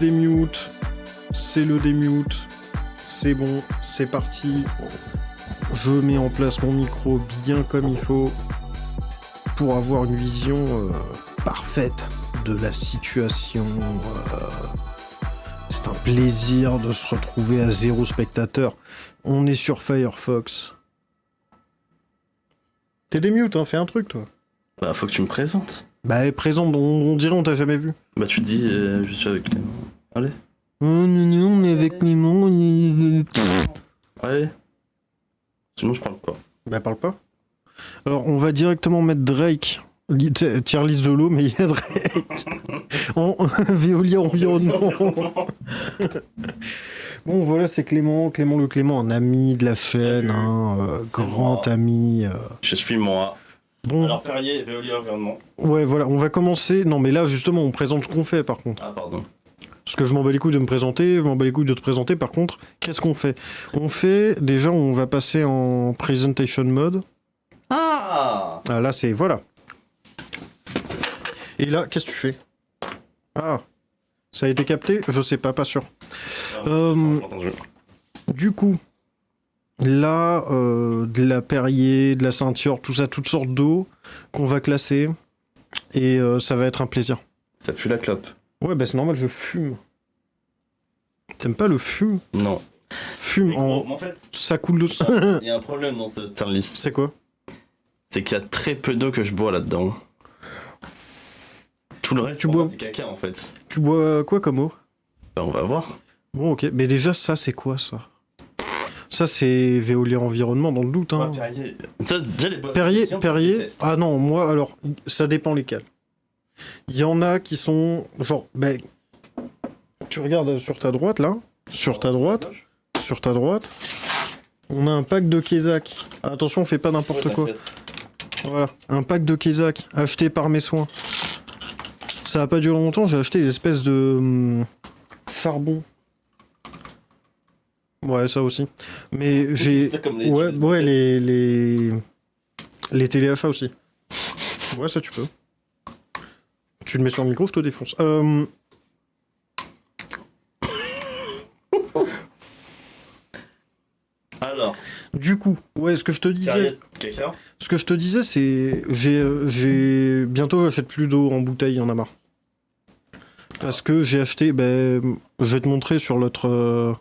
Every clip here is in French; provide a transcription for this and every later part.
démute. C'est le démute. C'est bon, c'est parti. Je mets en place mon micro bien comme il faut pour avoir une vision parfaite de la situation. C'est un plaisir de se retrouver à 0 spectateur. On est sur Firefox. T'es démute, hein, fais un truc toi. Bah faut que tu me présentes. Bah présente, on dirait on t'a jamais vu. Bah tu dis je suis avec Clément. Allez. Oh non, on est avec Clément. Allez. Sinon je parle pas. Bah parle pas. Alors on va directement mettre Drake. Tier list de l'eau, mais il y a Drake. Veolia environnement. Bon voilà, c'est Clément le Clément, un ami de la chaîne, grand moi. ami. Je suis moi. Bon. Alors Perrier, Veolia environnement. Ouais voilà, on va commencer. Non mais là justement on présente ce qu'on fait par contre. Ah pardon. Parce que je m'en bats les couilles de me présenter, je m'en bats les couilles de te présenter. Par contre, qu'est-ce qu'on fait? On fait, déjà on va passer en presentation mode. Ah Là c'est, voilà. Et là, qu'est-ce que tu fais? Ah, ça a été capté? Je sais pas sûr. Du coup, là, de la Perrier, de la ceinture, tout ça, toutes sortes d'eau qu'on va classer. Et ça va être un plaisir. Ça pue la clope. Ouais, bah c'est normal, je fume. T'aimes pas le fume? Non. Fume En fait, ça coule de... il y a un problème dans cette tier list. C'est quoi? C'est qu'il y a très peu d'eau que je bois là-dedans. Tout le reste, Tu pour moi, bois- c'est caca en fait. Tu bois quoi comme eau? Bah on va voir. Bon, ok. Mais déjà, ça, c'est quoi, ça? Ça, c'est Veolia Environnement, dans le doute, hein. Ouais, Perrier. Ça, déjà, les boissons Perrier, pétillantes, je Perrier... déteste. Ah non, moi, alors, ça dépend lesquels. Il y en a qui sont, genre, ben... Tu regardes sur ta droite, là. Sur ta droite. On a un pack de Kézak. Attention, on fait pas n'importe Ouais, quoi. t'inquiète. Voilà. Un pack de Kézak, acheté par mes soins. Ça a pas duré longtemps, j'ai acheté des espèces de... charbon. Ouais, ça aussi. Mais j'ai... C'est comme les- Ouais, les téléachats aussi. Ouais, ça tu peux. Tu le mets sur le micro, je te défonce. Alors, Du coup, ouais, ce que je te disais... Perrier, caca. Ce que je te disais, c'est... J'ai... Bientôt, j'achète plus d'eau en bouteille, il y en a marre. Parce que j'ai acheté... Ben, je vais te montrer sur l'autre...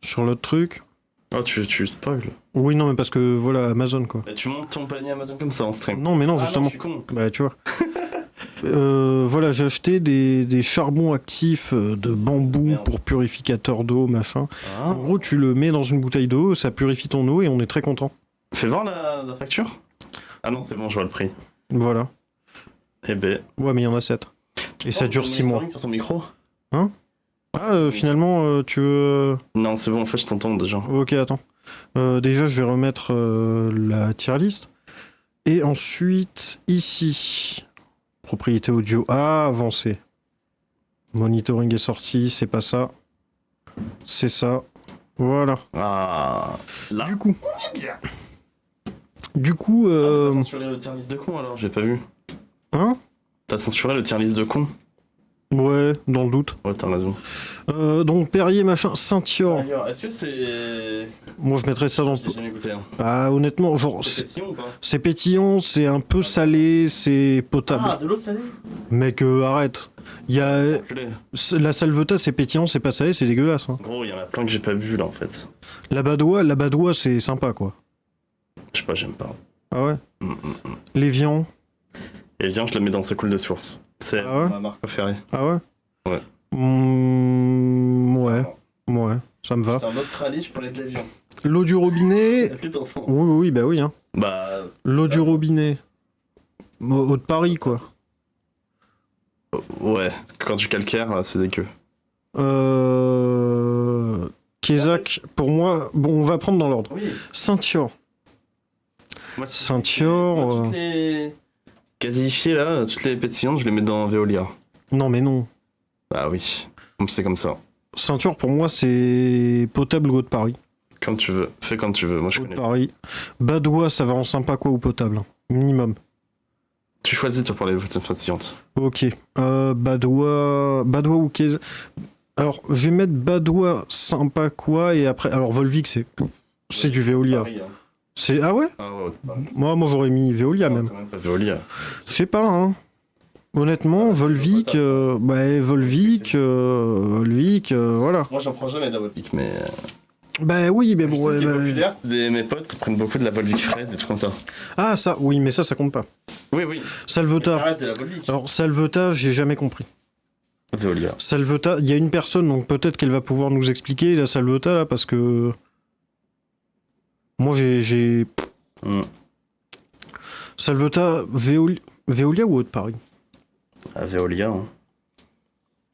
Sur l'autre truc. Oh, tu spoil. Oui, non, mais parce que, voilà, Amazon, quoi. Bah, tu montes ton panier Amazon comme ça en stream. Non, mais non, Ah justement. je suis con. Bah, tu vois. Voilà, j'ai acheté des charbons actifs de bambou Merde. pour purificateur d'eau, machin. Ah. En gros, tu le mets dans une bouteille d'eau, ça purifie ton eau et on est très content. Fais voir la facture. Ah non, c'est bon, je vois le prix. Voilà. Eh ben. Ouais, mais il y en a 7. Et ça dure 6 mois. Sur ton micro Finalement, tu veux... Non, c'est bon, en fait, je t'entends déjà. Ok, attends. Déjà, je vais remettre la tier list. Et ensuite, ici, propriété audio avancée. Monitoring est sorti, c'est pas ça. C'est ça. Voilà. Ah. Là. Du coup, T'as censuré le tier list de con alors J'ai pas vu. hein? T'as censuré le tier list de con Ouais, dans le doute. Ouais, t'as raison. Donc, Perrier, machin, Saint-Yor. Est-ce que c'est. Moi, je mettrais ça dans... J'ai jamais goûté. Hein. Ah, honnêtement, genre, C'est pétillant ou pas c'est pétillant, c'est un peu salé, c'est potable. Ah, de l'eau salée Mec, arrête. Il y a... Enculé. La salvetat, c'est pétillant, c'est pas salé, c'est dégueulasse. Hein. Gros, il y en a plein que j'ai pas vu là en fait. La badoie, c'est sympa, quoi. Je sais pas, j'aime pas. Ah ouais? Mm. L'évian. Et viens, je le mets dans ce cool de source. C'est Ah ouais? ma marque préférée. Ah ouais? Ouais. Ouais, ça me va. C'est en Australie, je prenais de l'avion. L'eau du robinet... Est-ce que t'entends Oui, bah oui, hein. Bah. L'eau du robinet. Eau de Paris, quoi. Ouais, quand tu calcaires, c'est dégueu. Kézak, pour moi... Bon, on va prendre dans l'ordre. Oui. Saint-Yor. Moi, Saint-Yor... moi, toutes les gasifiées là, toutes les pétillantes, je les mets dans Veolia. Non, mais non. Bah oui, c'est comme ça. Saint-Yor, pour moi, c'est potable ou eau de Paris. Comme tu veux, fais comme tu veux. Moi, je Eau de connais. Paris. Badois, ça va en sympa, quoi, ou potable. Hein. Minimum. Tu choisis toi pour les fatigante. Ok. Badois ou Keza. Alors, je vais mettre Badois sympa quoi, et après. Alors, Volvic, c'est du Veolia. Paris, hein. Ah ouais? Ah ouais, Paris. Moi j'aurais mis Veolia même. Quand même pas Veolia. Je sais pas, hein. Honnêtement, Volvic, Volvic, voilà. Moi j'en prends jamais de la Volvic, mais. Bah oui, mais Ce bon. qui est populaire, c'est mes potes prennent beaucoup de la Volvic fraise et tout comme ça. Ah, ça, oui, mais ça compte pas. Oui, oui. Salvetat. Ça reste de la Volvic. Alors, Salvetat, j'ai jamais compris. Veolia. Salvetat, il y a une personne, donc peut-être qu'elle va pouvoir nous expliquer la Salvetat là, parce que. Moi j'ai. Salvetat, Veolia ou Haute-Paris? Ah, Veolia. Hein.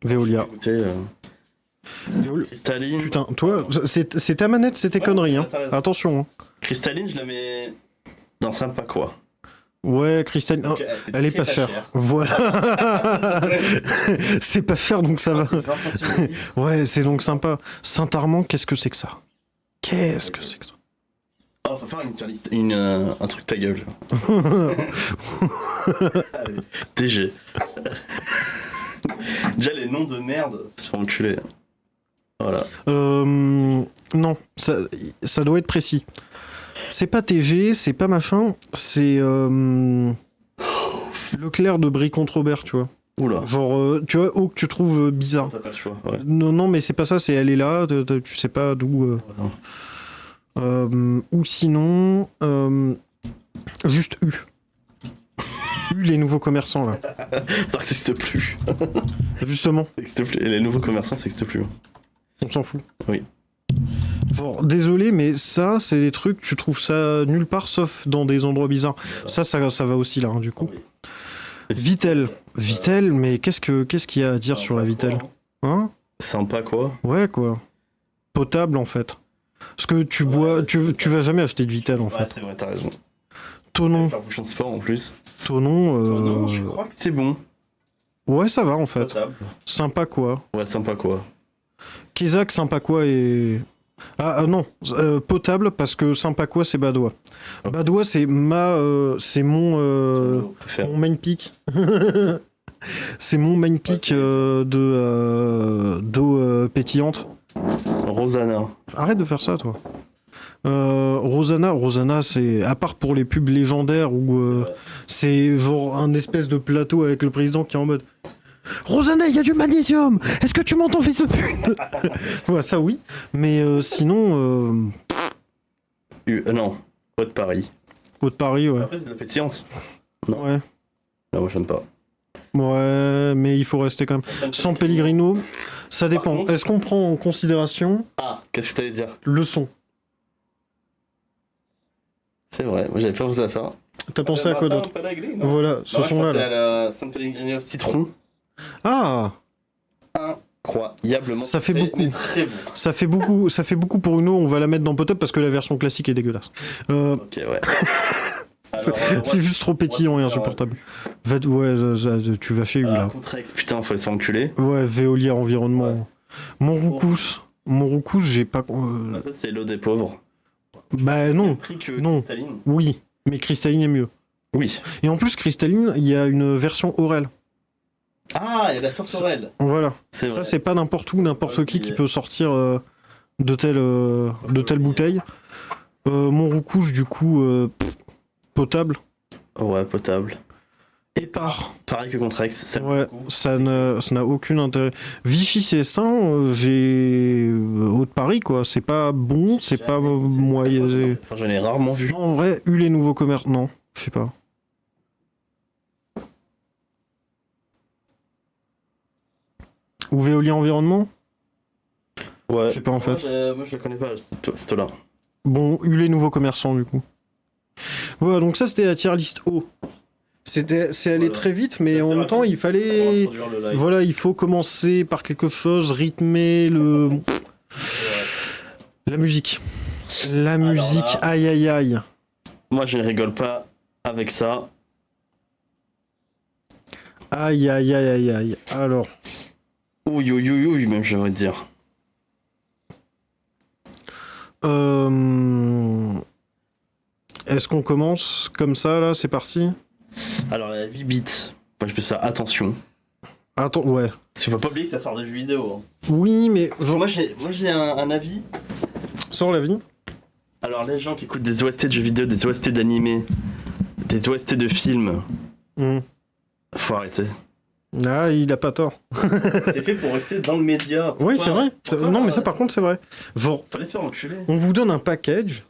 Veolia. Écoutez, Cristalline. Putain, toi, c'est ta manette, c'est tes conneries, hein. Attention. Hein. Cristalline, je la mets dans sympa quoi. Ouais, Cristalline, Parce que, elle est pas chère. Voilà. C'est pas cher, donc ça va. C'est 20 centimes. Ouais, c'est donc sympa. Saint-Armand, qu'est-ce que c'est que ça? Qu'est-ce que c'est que ça? Oh, faut faire une tier list, un truc ta gueule. Allez, DG. Déjà les noms de merde, se font enculer. Voilà. Non, ça doit être précis. C'est pas TG, c'est pas machin, c'est Leclerc de Brie-contre-Robert, tu vois. Oula. Genre, tu vois, que tu trouves bizarre. T'as pas le choix, ouais. Non, mais c'est pas ça, c'est elle est là, tu sais pas d'où. Ou sinon, juste U. U, les nouveaux commerçants, là. Ça n'existe plus. Justement, Ça n'existe plus. Et les nouveaux commerçants, ça n'existe plus. on s'en fout. Oui. Genre, désolé, mais ça, c'est des trucs, tu trouves ça nulle part, sauf dans des endroits bizarres. Ça va aussi, là, hein, du coup. Vitel. Vitel, mais qu'est-ce qu'il y a à dire sur la Vitel? Hein? Sympa quoi. Ouais, quoi. Potable, en fait. Parce que tu bois, tu vas jamais acheter de Vitel, en Ouais, fait. c'est vrai, t'as raison. Tonon. Faire bouchon de sport en plus. Tonon, Non, je crois que c'est bon. Ouais, ça va, en fait. Potable. Sympa, quoi. Ouais, sympa quoi. Kézak, sympa, quoi, et... non, potable, parce que sympa, quoi, c'est Badois. Ok. Badois, c'est mon main pick. C'est mon main pick d'eau pétillante. Rosanna. Arrête de faire ça, toi. Rosanna, c'est à part pour les pubs légendaires où c'est genre un espèce de plateau avec le président qui est en mode Rosanna, il y a du magnésium. Est-ce que tu m'entends, fils de pute? Voilà, ça oui. Mais sinon, Non, pas de Paris. Haute-Paris, ouais. Après, c'est de la pétillante. Non. Ouais. Non, moi j'aime pas. Ouais, mais il faut rester quand même. Sans Pellegrino, ça dépend. contre- Est-ce qu'on prend en considération Ah, qu'est-ce que t'allais dire? le son? C'est vrai, moi j'avais pas pensé à ça. T'as pensé à quoi d'autre? Voilà, ce son-là. C'est Là. à la San Pellegrino citron. Ah, Incroyablement. Ça fait frais, beaucoup. mais très bon. ça fait beaucoup pour une eau. On va la mettre dans Potable parce que la version classique est dégueulasse. Ok, ouais. C'est juste trop pétillant et insupportable. Tu vas chez U là. Contrex, putain, faut se faire enculer. Ouais, Veolia environnement. Ouais. Monroucous, j'ai pas. Ah, ça, c'est l'eau des pauvres. Bah non, Prix que non. Cristalline. oui, mais Cristalline est mieux. Oui. Et en plus, Cristalline, il y a une version Aurel. Ah, il y a la source Aurel. Voilà. C'est Ça, vrai. c'est pas n'importe où, n'importe qui peut sortir de telle bouteille. Monroucous, du coup, potable. Ouais, potable. Épars. Pareil que Contrex. Ça Ouais, ça n'a aucun intérêt. Vichy Célestin, j'ai Haute-Paris, quoi. C'est pas bon, c'est pas moyen. Enfin, j'en ai rarement vu. Non, en vrai, les nouveaux commerces. Non, je sais pas. Ou Veolia Environnement? Ouais. Je sais pas, en fait. Moi, je la connais pas, cette là. Bon, les nouveaux commerçants, du coup. Voilà, donc ça, c'était la tier list O. C'est allé Voilà. très vite, mais en même temps, il fallait. Voilà, il faut commencer par quelque chose, rythmer la musique. La musique, là- aïe aïe aïe. Moi, je ne rigole pas avec ça. Aïe aïe aïe aïe aïe. Alors, Ouïe, ouïe, ouïe, ouïe, même, j'aimerais dire. est-ce qu'on commence comme ça, là, c'est parti? Alors, la 8 bits. Moi, je fais ça, attention. Attends, ouais. Parce qu'il faut pas oublier que ça sort de jeux vidéo. Hein. Oui, mais genre, Moi, j'ai un avis. sur la vie. Alors, les gens qui écoutent des OST de jeux vidéo, des OST d'animés, des OST de films, Hmm. faut arrêter. Ah, il a pas tort. C'est fait pour rester dans le média. Oui, c'est vrai. Non, mais ça, par contre, c'est vrai. Genre, Fallait se faire enculer. on vous donne un package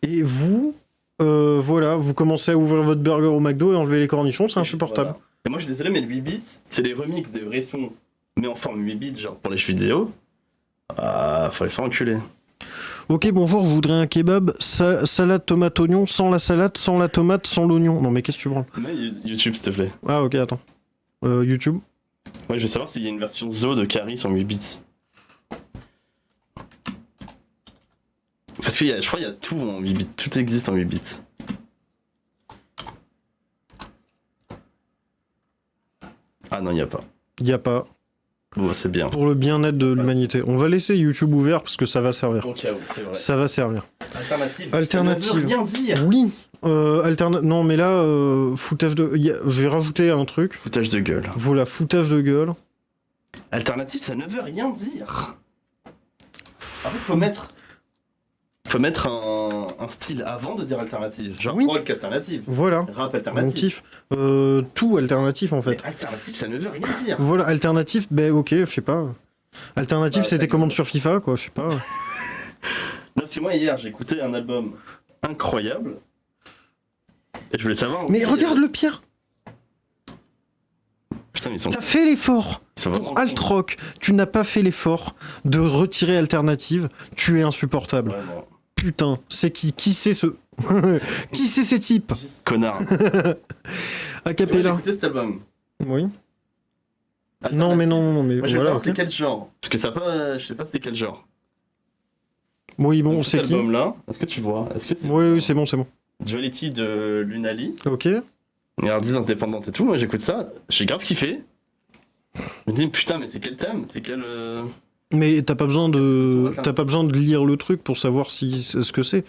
et vous, voilà, vous commencez à ouvrir votre burger au McDo et enlever les cornichons, c'est insupportable. Voilà. Et moi, je suis désolé, mais le 8 bits, c'est les remixes des vrais sons, mais en forme 8 bits, genre pour les jeux vidéo. Ah, fallait se faire enculer. Ok, bonjour, je voudrais un kebab, salade, tomate, oignon, sans la salade, sans la tomate, sans l'oignon. Non, mais qu'est-ce que tu prends? Mais YouTube, s'il te plaît. Ah, ok, attends. YouTube. Ouais, je veux savoir s'il y a une version Zo de Caris en 8 bits. Parce que je crois qu'il y a tout en 8 bits, tout existe en 8 bits. Ah non, il n'y a pas. Y a pas. Bon, c'est bien. Pour le bien-être de l'humanité. On va laisser YouTube ouvert parce que ça va servir. Au cas où, c'est vrai. Ça va servir. Alternative. Alternative. Ça ne veut rien dire. Oui. Non, mais là, foutage de. Je vais rajouter un truc. Foutage de gueule. Voilà, foutage de gueule. Alternative, ça ne veut rien dire. En fait, faut mettre un style avant de dire alternative. Genre Oui. rock alternative. Voilà. Rap Mon alternative. kiff. Tout alternatif en fait. Mais alternative, ça ne veut rien dire. Voilà, alternatif, ben ok, je sais pas. Alternatif, Bah, c'était ta commande gueule. sur FIFA, quoi, je sais pas. Non, parce que moi, hier, j'ai écouté un album incroyable. Et je voulais savoir. Mais regarde le pire. Putain, mais ils sont. T'as fait l'effort. Ils sont vraiment Pour alt rock, tu n'as pas fait l'effort de retirer alternative. Tu es insupportable. Ouais, non. Putain, c'est qui c'est ce. Qui c'est ces types? Connard. J'ai Acapella. écouté cet album. Oui. Non, mais non, mais Moi, je vais voilà. savoir ok. c'est quel genre. Parce que ça pas. Je sais pas c'était quel genre. Oui, bon, Donc, c'est cet qui? album-là, est-ce que tu vois? Est-ce que c'est. Oui, oui, c'est bon, c'est bon. Duality de Lunali. Ok. Et artiste indépendante et tout, moi j'écoute ça, j'ai grave kiffé. Je me dis putain mais c'est quel thème? C'est quel... Mais t'as pas besoin de. C'est T'as pas besoin de lire le truc pour savoir ce que c'est.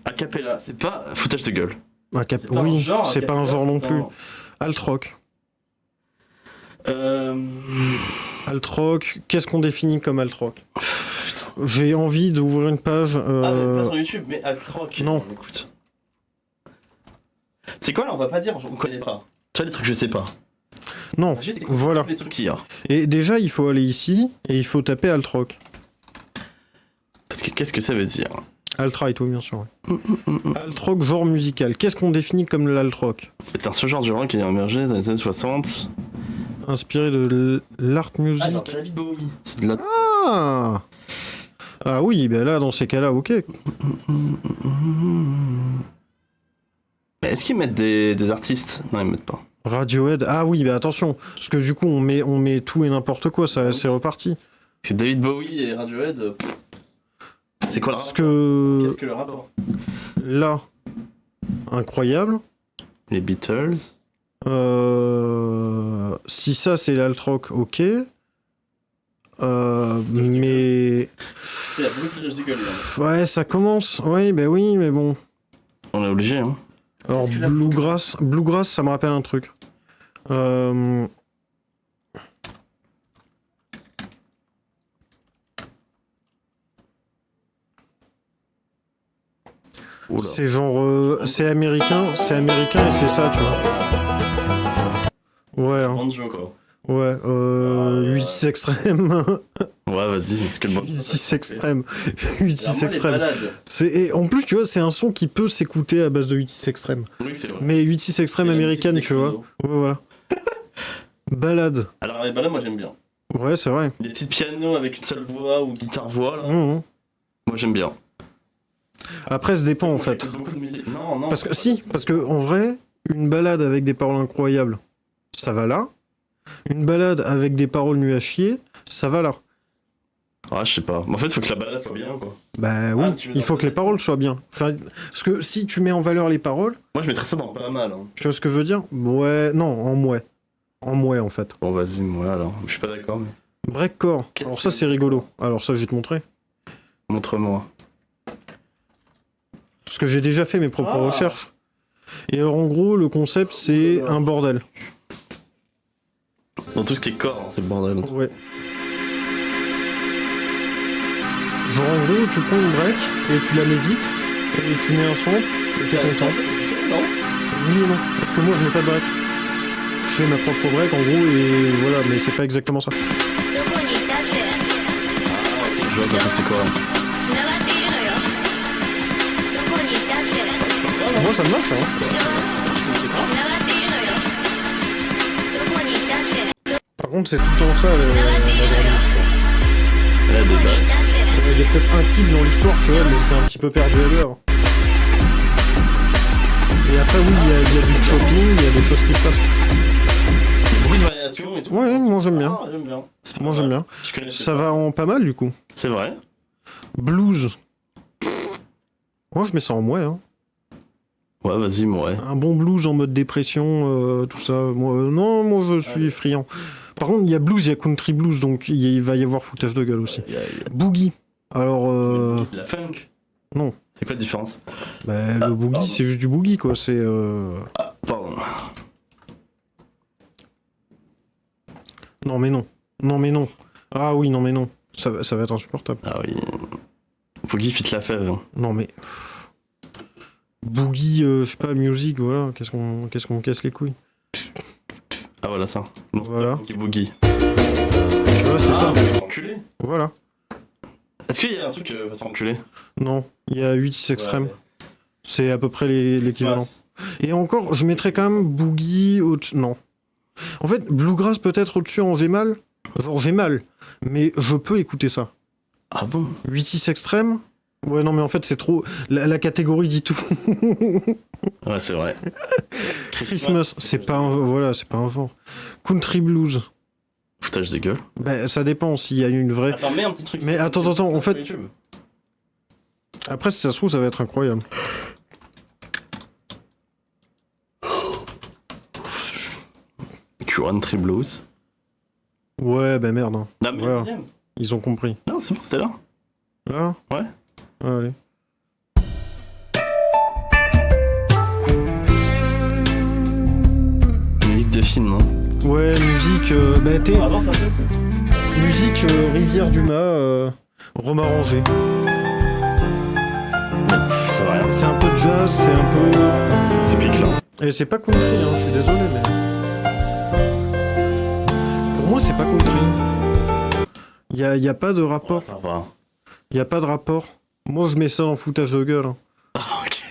Acapella, c'est pas foutage de gueule. C'est pas un genre, c'est pas un acapella, genre non putain. plus. Alt rock. Alt rock, qu'est-ce qu'on définit comme alt rock? Putain. J'ai envie d'ouvrir une page. Ah mais pas sur YouTube, mais alt rock. Non. Écoute. C'est quoi là? On va pas dire, on connaît pas. Tu vois les trucs que je sais pas. Non, Juste écoute voilà. tous les trucs qu'il y a. Et déjà, il faut aller ici et il faut taper alt rock. Parce que qu'est-ce que ça veut dire? Alt right, oui, bien sûr. Ouais. Alt rock, genre musical. Qu'est-ce qu'on définit comme l'alt rock? C'est ce genre de genre qui est émergé dans les années 60. Inspiré de l'art music. Ah non, David Bowie. C'est de la... Ah Ah oui, ben là, dans ces cas-là, ok. Mais est-ce qu'ils mettent des artistes? Non ils mettent pas. Radiohead, ah oui, ben attention, parce que du coup, on met tout et n'importe quoi, ça, c'est reparti. Parce que David Bowie et Radiohead... C'est quoi le Parce rapport? que Qu'est-ce que le rapport? là, incroyable. Les Beatles. Si ça c'est l'alt rock, ok. Mais Il y a beaucoup de foutage de gueule là. ouais, ça commence. Oui, ben oui, mais bon. On est obligé, hein. Alors Qu'est-ce que la bluegrass, ça me rappelle un truc. Oula. C'est genre, c'est américain et c'est ça, tu vois. Ouais, hein. Banjo quoi. Ouais. 8-6 extrême. Ouais, vas-y, parce que le 8-6 extrême. 8-6 Alors, moi, les extrême. balades. Et en plus, tu vois, c'est un son qui peut s'écouter à base de 8-6 extrême. Oui, c'est vrai. Mais 8-6 extrême C'est la américaine, musique tu vois. techno. Ouais, voilà. Balade. Alors, les balades, moi j'aime bien. Ouais, c'est vrai. Les petits pianos avec une seule voix ou guitare-voix là. Mhm. Moi j'aime bien. Après, ça dépend en Moi, fait. j'écoute beaucoup de musique. Non, non. Parce que en vrai, une balade avec des paroles incroyables, ça va là. Une balade avec des paroles nulles à chier, ça va là. Ah, je sais pas. Mais en fait, faut que la balade soit bien quoi. Bah oui, tu veux il faut dans que les le- paroles soient bien. Enfin, parce que si tu mets en valeur les paroles, Moi je mettrais ça dans pas mal. Hein. tu vois ce que je veux dire? Ouais, non, en mouais. En mouais en fait. Bon, vas-y, moi alors. Je suis pas d'accord, mais. Breakcore. Qu'est-ce Alors ça que- c'est rigolo. Alors ça je vais te montrer. Montre-moi. Parce que j'ai déjà fait mes propres Ah. recherches. Et alors en gros, le concept c'est un bordel. Dans tout ce qui est corps, hein, c'est le bordel. Ouais. Genre en gros, tu prends une break et tu la mets vite et tu mets un son et t'es content. Non. Oui ou non? Parce que moi je mets pas de break. Je fais ma propre break en gros et voilà, mais c'est pas exactement ça. どこにいたって Je vois pas c'est quoi. 繋がっているのよどこにいたって Moi ça me va ça. Hein. 繋がっているのよどこにいたって Par contre c'est tout le temps ça. 繋がっているのよ Là, de どこにい base. たって Il y a peut-être un kill dans l'histoire, tu vois, mais c'est un petit peu perdu à l'heure. Et après oui, il y a du chopping, il y a des choses qui se passent. Beaucoup de variations et tout. Ouais, moi j'aime bien. Ah, j'aime bien. Moi j'aime bien. Je connaissais Ça pas. va en pas mal du coup. C'est vrai. Blues. Moi je mets ça en mouais. Hein. Ouais, vas-y, moi, ouais. Un bon blues en mode dépression, tout ça. Moi, non, moi je suis friand. Par contre, il y a blues, il y a country blues, donc il va y avoir foutage de gueule aussi. Boogie. Alors, C'est la funk. non. C'est quoi la différence? Bah, le boogie, pardon. c'est juste du boogie, quoi. C'est. Ah, pardon. Non, mais non. Non, mais non. Ah oui, non, mais non. Ça va être insupportable. Ah oui. Boogie fit la fève. Hein. Non, mais. Boogie, je sais pas, music, voilà. Qu'est-ce qu'on casse les couilles. Ah, voilà ça. Non, Voilà. c'est Boogie. Tu vois, c'est ça. Enculé. Voilà. Est-ce qu'il y a un truc va te faire enculer? Non, il y a 8-6 extrêmes. C'est à peu près l'équivalent. Et encore, je mettrais quand même Boogie au-dessus. Non. En fait, Bluegrass peut-être au-dessus en j'ai mal. Genre j'ai mal. Mais je peux écouter ça. Ah bon? 8-6 extrême. Ouais, non, mais en fait, c'est trop. La catégorie dit tout. Ouais, c'est vrai. Christmas, c'est pas un. Voilà, c'est pas un genre. Country blues. Foutage de gueule. Bah, ça dépend s'il y a une vraie. Attends, mets un petit truc. Mais attends, en fait. Après, si ça se trouve, ça va être incroyable. Country blues. Ouais, bah merde. Hein. Non, mais Voilà. le deuxième. Ils ont compris. Non, c'est bon, c'était là. Là? Ouais. Allez. Musique de film, hein. Ouais, musique. Bah, t'es. Avant, ça fait. Musique Rivière du Mât, Romain Rangé. Ça va rien. C'est un peu de jazz, c'est un peu. C'est pique là. Et c'est pas country, hein, je suis désolé, mais. Pour moi, c'est pas country. Y a pas de rapport. Ça va. Y a pas de rapport. Moi, je mets ça en foutage de gueule. Hein. Ah, ok.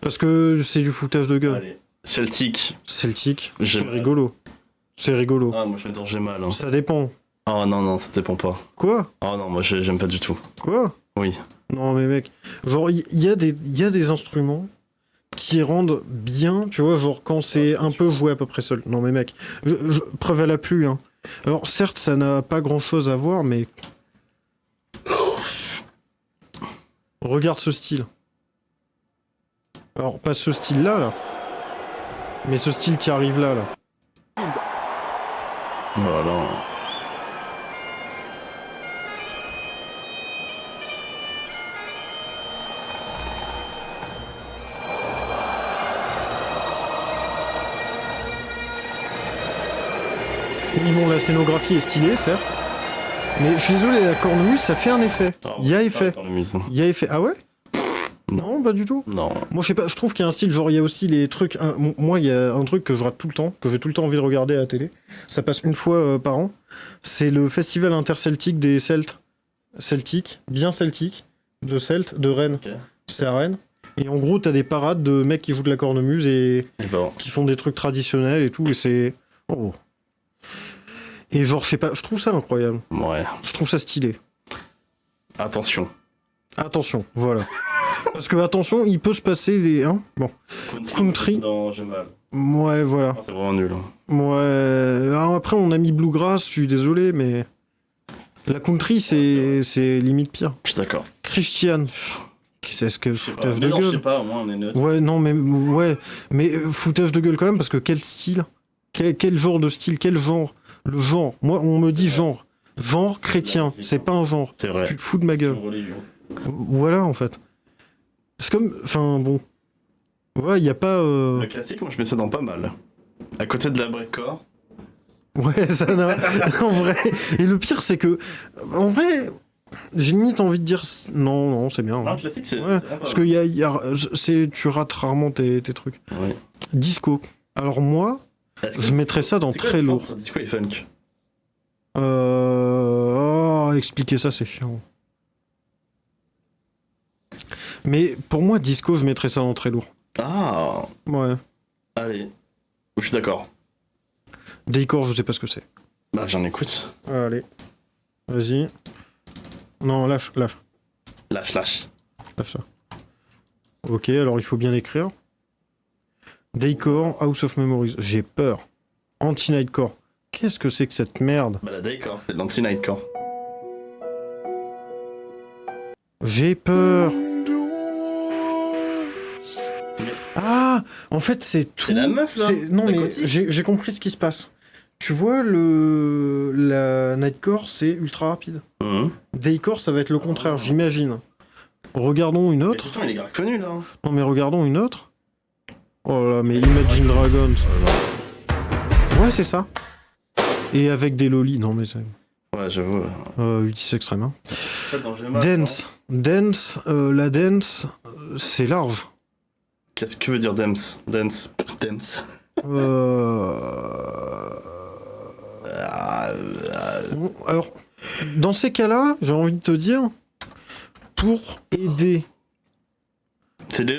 Parce que c'est du foutage de gueule. Allez. Celtic. Celtique, c'est J'aime. rigolo. C'est rigolo. Ah, moi je vais dire j'ai mal. Hein. Ça dépend. Oh non, non, ça dépend pas. Quoi? Oh non, moi j'aime pas du tout. Quoi? Oui. Non, mais mec, genre, il y a des instruments qui rendent bien, tu vois, genre quand c'est un peu joué à peu près seul. Non, mais mec, preuve à la pluie, hein. Alors, certes, ça n'a pas grand chose à voir, mais. Regarde ce style. Alors, pas ce style-là, là. Mais ce style qui arrive là, là. Voilà. Oui, bon, la scénographie est stylée, certes. Mais je suis désolé, la cornemuse, ça fait un effet. Il y a effet. Il y a effet. Ah ouais? Non, pas du tout. Non. Moi, je sais pas, je trouve qu'il y a un style, genre, il y a aussi les trucs. Moi, il y a un truc que je rate tout le temps, que j'ai tout le temps envie de regarder à la télé. Ça passe une fois par an. C'est le festival interceltique des Celtes. Celtique, bien celtique, de Celtes, de Rennes. Ok. C'est à Rennes. Et en gros, t'as des parades de mecs qui jouent de la cornemuse et Et bon. qui font des trucs traditionnels et tout, et c'est. Oh. Et genre, je sais pas, je trouve ça incroyable. Ouais. Je trouve ça stylé. Attention. Attention, voilà. Parce que, attention, il peut se passer des. Hein bon. Country. Non, j'ai mal. Ouais, voilà. Ah, c'est vraiment nul. Hein. Ouais. Alors après, on a mis Bluegrass, je suis désolé, mais. La country, c'est limite pire. Je suis d'accord. Christian. Qu'est-ce que foutage de Mais non, je sais gueule? pas, au moins on est neutre. Ouais, non, mais. Ouais. Mais foutage de gueule quand même, parce que quel style? Quel genre de style? Quel genre? Le genre. Moi, on me dit genre. Genre chrétien. C'est pas un genre. C'est vrai. Tu te fous de ma gueule. C'est une religion. Voilà, en fait. C'est comme. Enfin, bon. Ouais, il y a pas. Le classique, moi je mets ça dans pas mal. À côté de la breakcore. Ouais, ça n'a. En vrai. Et le pire, c'est que. En vrai. J'ai limite envie de dire. Non, non, c'est bien. Non, le classique, c'est. Ouais, c'est vraiment parce pas mal. que tu rates rarement tes trucs. Ouais. Disco. Alors moi, Est-ce que je mettrais ça dans c'est quoi la très différence lourd. entre disco et funk. Expliquer ça, c'est chiant. Mais pour moi, disco, je mettrais ça dans très lourd. Ah, Ouais. allez. Je suis d'accord. Décor, je sais pas ce que c'est. Bah, j'en écoute. Allez. Vas-y. Non, lâche, lâche. Lâche, lâche. Lâche ça. Ok, alors il faut bien écrire. Daycore, House of Memories. J'ai peur. Anti-Nightcore. Qu'est-ce que c'est que cette merde? Bah, la daycore, c'est de l'anti-nightcore. J'ai peur. Ah, en fait, c'est tout. C'est la meuf, là. Non, La mais gothique. j'ai compris ce qui se passe. Tu vois, la Nightcore, c'est ultra rapide. Daycore, ça va être le contraire, j'imagine. Regardons une Mais de autre. toute façon, il est grave connu, là. Non, mais regardons une autre. Oh là, mais Imagine Dragons. Ouais, c'est ça. Et avec des lolis. Non, mais c'est. Ouais, j'avoue. Utis extrême. Hein. En fait, dans Gemma, Dance. Dance, la dance, c'est large. qu'est-ce que veut dire dance? Dance. Dance. Bon, alors, dans ces cas-là, j'ai envie de te dire, pour aider, C'est de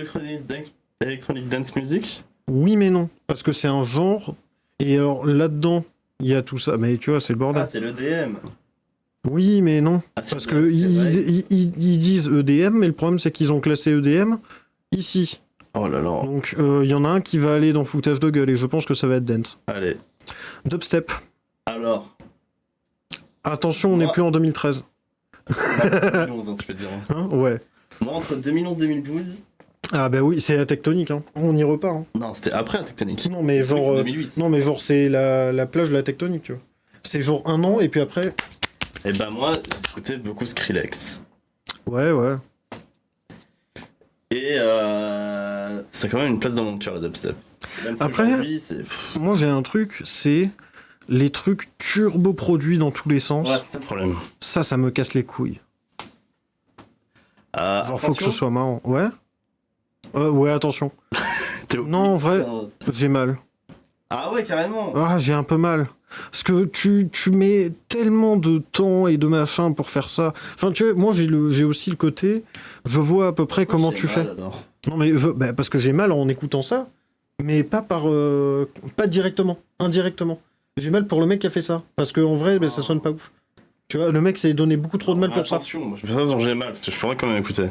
l'électronic dance music? oui mais non, parce que c'est un genre, et alors là-dedans, il y a tout ça, mais tu vois, c'est le bordel. Ah, c'est l'EDM. Oui mais non, Ah, c'est parce vrai, que c'est vrai. ils disent EDM, mais le problème c'est qu'ils ont classé EDM ici. Oh là là. Donc il y en a un qui va aller dans foutage de gueule, et je pense que ça va être dance. Allez. Dubstep. Alors. Attention, on n'est Moi- plus en 2013. 2011, hein, tu peux dire. Hein, ouais. Moi, entre 2011 et 2012. Ah bah oui, c'est la tectonique, hein. On y repart. Hein. Non, c'était après la tectonique. Non mais genre, C'est 2008. non mais genre c'est la plage de la tectonique, tu vois. C'est genre un an et puis après. Et bah, moi, j'écoutais beaucoup Skrillex. Ouais ouais. Et c'est quand même une place dans mon cœur, la dubstep. Même si Après- aujourd'hui, c'est. Moi j'ai un truc, c'est les trucs turbo produits dans tous les sens. Ouais, c'est ça le problème. Ça me casse les couilles. Genre faut que ce Attention. soit marrant. Ouais. Ouais attention. Non, en vrai- J'ai mal. Ah ouais, carrément. Ah j'ai un peu mal. Parce que tu mets tellement de temps et de machin pour faire ça. Enfin tu vois, moi j'ai aussi le côté. Je vois à peu près comment J'ai tu mal, fais. alors. Non mais parce que j'ai mal en écoutant ça, mais pas pas directement, indirectement. J'ai mal pour le mec qui a fait ça, parce qu'en vrai, ça sonne pas ouf. Tu vois, le mec s'est donné beaucoup trop de mal pour ça. Attention, moi je fais ça dont j'ai mal, parce que je pourrais quand même écouter.